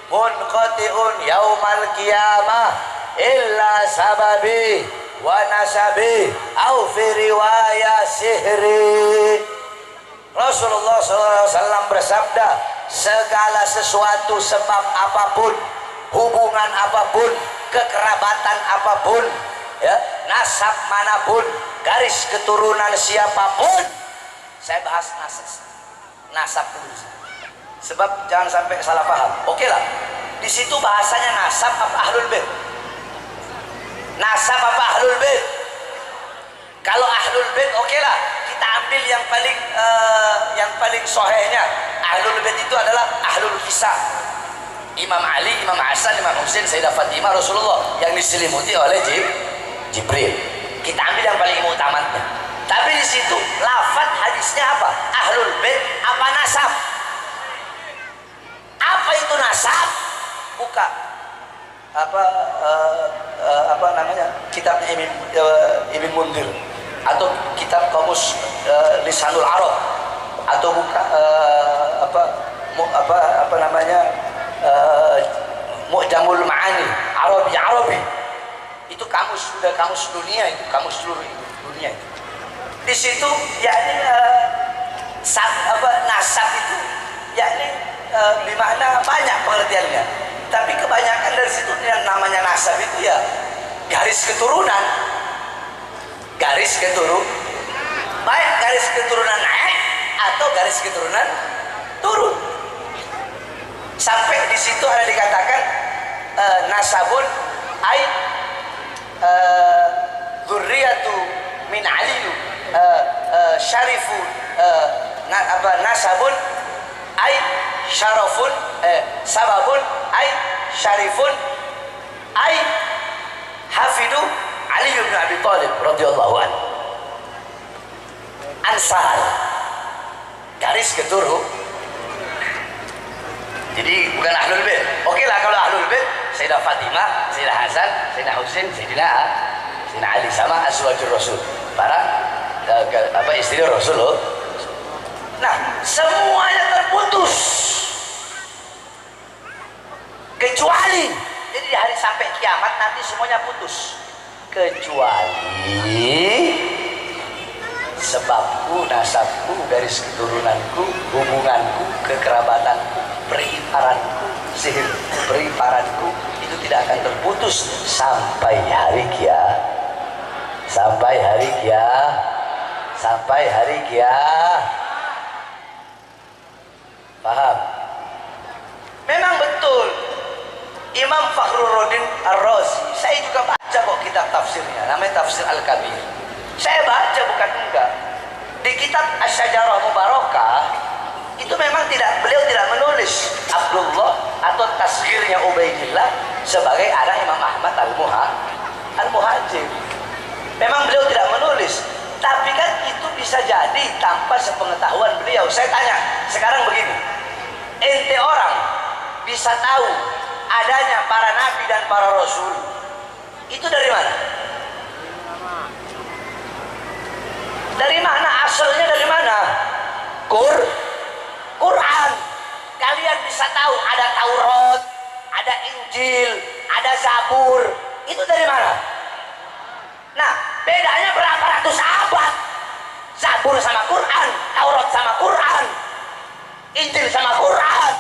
munqati'un yaumal qiyamah illa sababi wa nasabi au fi riwayah sihri. Rasulullah SAW bersabda, segala sesuatu sebab apapun, hubungan apapun, kekerabatan apapun, ya, nasab manapun, garis keturunan siapapun. Saya bahas nasab dulu, sebab jangan sampai salah paham. Oke lah, di situ bahasanya nasab apa ahlul bait? Nasab apa ahlul bait? Kalau ahlul bait oke lah, kita ambil yang paling sahihnya. Ahlul bait itu adalah ahlul kisah. Imam Ali, Imam Hasan, Imam Husain, Sayyidah Fatimah, Rasulullah yang diselimuti oleh Jibril. Kita ambil yang paling utamatnya. Tapi di situ lafaz hadisnya apa? Ahlul bait apa nasab? Apa itu nasab? Buka apa namanya? Kitabnya Ibn Mundir atau kitab kamus Lisanul Arab atau buka apa namanya? Mu'jamul Ma'ani Arabi. Itu kamus, sudah kamus dunia, itu kamus seluruh dunia itu. Di situ yakni nasab itu yakni dimana banyak pengertiannya, tapi kebanyakan dari situ yang namanya nasab itu ya garis keturunan, baik garis keturunan naik atau garis keturunan turun. Sampai di situ ada dikatakan nasabun ai dzurriyyatu min aliyu syarifu nasabun ay syarafun sababun ay syarifun ay hafidu Ali bin Abi Thalib radhiyallahu anhu. Ansar garis keturunan. Jadi bukan ahlul bait. Oke lah kalau ahlul bait Sayyidah Fatimah, Sayyidah Hasan, Sayyidah Husain, Sayyidina Ali sama azwajur Rasul, para istri Rasul loh. Nah, semuanya terputus kecuali, jadi di hari sampai kiamat nanti semuanya putus kecuali sebabku, nasabku, garis keturunanku, hubunganku, kekerabatanku, periparanku, sihir periparanku itu tidak akan terputus sampai hari kiamat. Sampai hari kiamat. Paham? Memang betul Imam Fakhruddin Ar-Razi, saya juga baca kok kitab tafsirnya, namanya Tafsir Al-Kabir. Saya baca bukan enggak. Di kitab Asy-Syajarah Mubarakah itu memang beliau tidak menulis Abdullah atau tasghirnya Ubaidillah sebagai anak Imam Ahmad Al-Muhajir. Memang beliau tidak menulis, Tapi kan itu bisa jadi tanpa sepengetahuan beliau. Saya tanya, sekarang begini, ente orang bisa tahu adanya para nabi dan para rasul itu dari mana? Dari mana? Asalnya dari mana? Quran. Kalian bisa tahu ada Taurat, ada Injil, ada Zabur. Itu dari mana? Nah, bedanya berapa ratus abad? Zabur sama Quran, Taurat sama Quran, Injil sama Quran.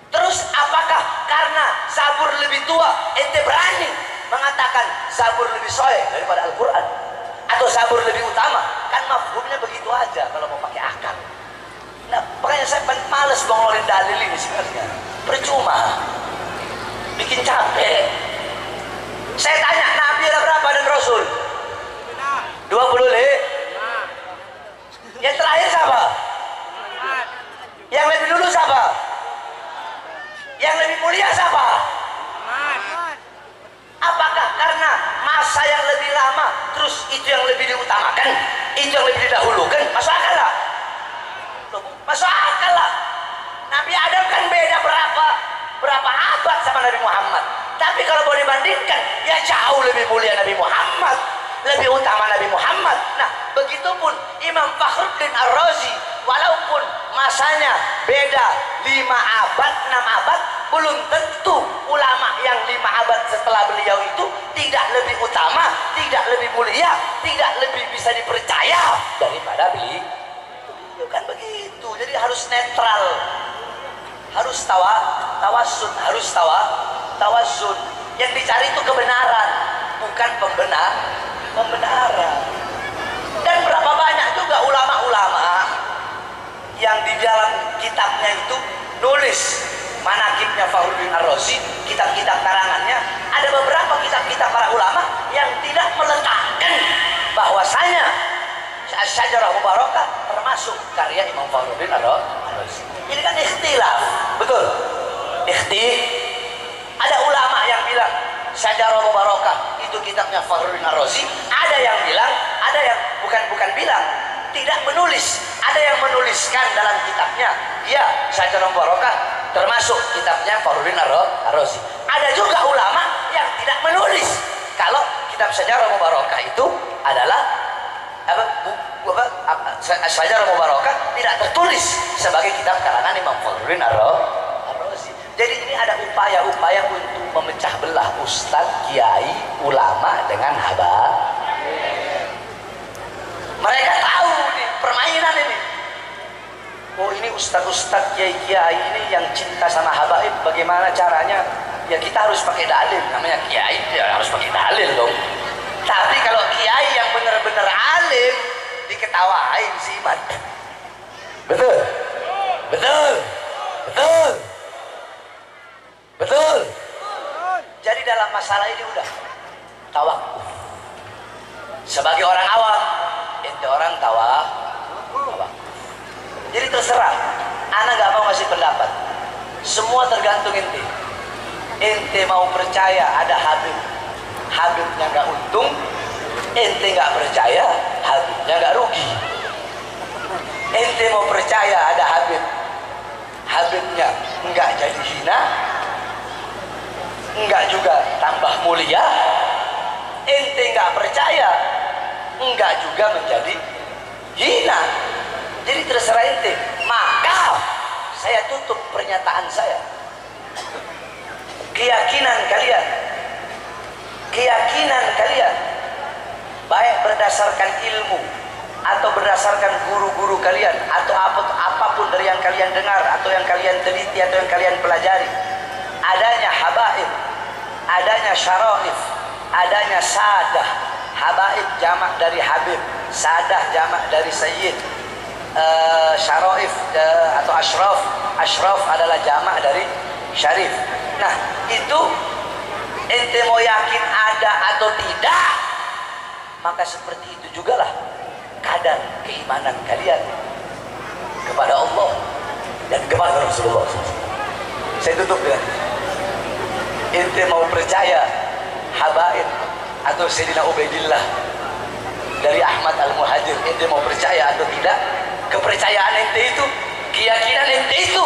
Terus apakah karena Zabur lebih tua, ente berani mengatakan Zabur lebih sahih daripada Al-Quran? Atau Zabur lebih utama? Kan mafhumnya begitu aja kalau mau pakai akal. Nah, makanya saya males ngeluarin dalil ini sebenarnya. Percuma, bikin capek. Saya tanya, Nabi ada berapa dan Rasul? 20 le. Yang terakhir siapa? Yang lebih dulu siapa? Yang lebih mulia siapa? Apakah karena masa yang lebih lama terus itu yang lebih diutamakan, itu yang lebih didahulukan? Masuk akal lah? Masuk akal lah. Nabi Adam kan beda berapa abad sama Nabi Muhammad. Tapi kalau mau dibandingkan, ya jauh lebih mulia Nabi Muhammad, lebih utama Nabi Muhammad. Nah, begitupun Imam Fakhruddin Ar-Razi, walaupun masanya beda 5 abad, 6 abad, belum tentu ulama yang 5 abad setelah beliau itu tidak lebih utama, tidak lebih mulia, tidak lebih bisa dipercaya daripada beliau. Kan begitu. Jadi harus netral, harus tawasun, harus tawasun. Yang dicari itu kebenaran, bukan pembenaran. Dan berapa banyak juga ulama-ulama yang di dalam kitabnya itu nulis manaqibnya Fakhruddin Ar-Razi, kitab-kitab karangannya, ada beberapa kitab-kitab para ulama yang tidak meletakkan bahwasanya Asy-Syajarah Mubarakah termasuk karya Imam Fakhruddin Ar-Razi. Ini kan ikhtilaf, betul? Ada ulama yang bilang Syajarah Mubarakah itu kitabnya Fakhruddin Ar-Razi, ada yang bilang, ada yang bukan bilang, tidak menulis, ada yang menuliskan dalam kitabnya, ya Syajarah Mubarakah termasuk kitabnya Fakhruddin Ar-Razi. Ada juga ulama yang tidak menulis kalau kitab Syajarah Mubarakah itu adalah Syajarah Mubarakah tidak tertulis sebagai kitab karangan Imam Fakhruddin Ar-Razi. Jadi ini ada upaya-upaya untuk memecah belah ustadz, kiai, ulama dengan haba. Mereka tahu nih permainan ini. Oh, ini ustadz-ustadz, kiai-kiai ini yang cinta sama habaib, bagaimana caranya? Ya kita harus pakai dalil, namanya kiai ya harus pakai dalil dong. Tapi kalau kiai yang benar-benar alim diketawain si iman. Betul. Jadi dalam masalah ini udah tawakuf. Sebagai orang awam, ente orang tawakuf. Jadi terserah, anak nggak mau ngasih pendapat. Semua tergantung ente. Ente mau percaya ada Habib, Habibnya nggak untung. Ente nggak percaya, Habibnya nggak rugi. Ente mau percaya ada Habib, Habibnya nggak jadi hina, nggak juga tambah mulia. Ente nggak percaya, nggak juga menjadi hina. Jadi terserah ente. Maka saya tutup pernyataan saya. Keyakinan kalian baik berdasarkan ilmu atau berdasarkan guru-guru kalian atau apapun dari yang kalian dengar atau yang kalian teliti atau yang kalian pelajari, adanya habaib, adanya syaraif, adanya sadah. Habaib jamak dari habib, sadah jamak dari sayyid, syaraif atau ashraf adalah jamak dari syarif. Nah, itu ente mau yakin ada atau tidak, maka seperti itu jugalah kadar keimanan kalian kepada Allah dan kepada Rasulullah. Saya tutup ya. Ente mau percaya habaib atau Sayyidina Ubaidillah dari Ahmad Al-Muhajir. Ente mau percaya atau tidak, kepercayaan ente itu, keyakinan ente itu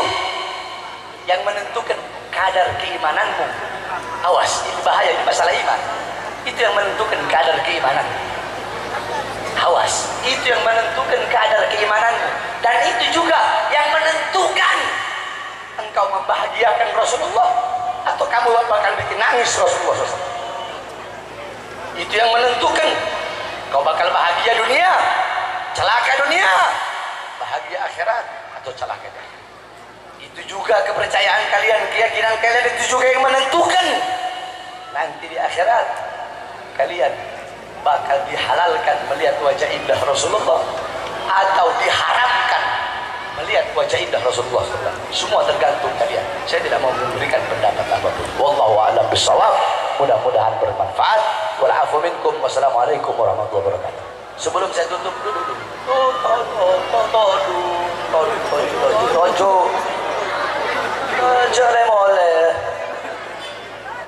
yang menentukan kadar keimananmu. Awas, ini bahaya, ini masalah iman. Itu yang menentukan kadar keimanan. Awas, itu yang menentukan kadar keimananmu. Dan itu juga yang menentukan engkau membahagiakan Rasulullah atau kamu bakal bikin nangis Rasulullah SAW. Itu yang menentukan kau bakal bahagia dunia, celaka dunia, bahagia akhirat atau celaka dunia. Itu juga kepercayaan kalian, keyakinan kalian, itu juga yang menentukan nanti di akhirat kalian bakal dihalalkan melihat wajah indah Rasulullah atau diharamkan melihat wajah indah Rasulullah SAW. Semua tergantung kalian. Saya tidak mau memberikan pendapat apapun. Wallahu a'lam bishawab. Mudah-mudahan bermanfaat. Wal afu minkum. Wassalamualaikum warahmatullahi wabarakatuh. Sebelum saya tutup dulu. Tojo. Jare mole.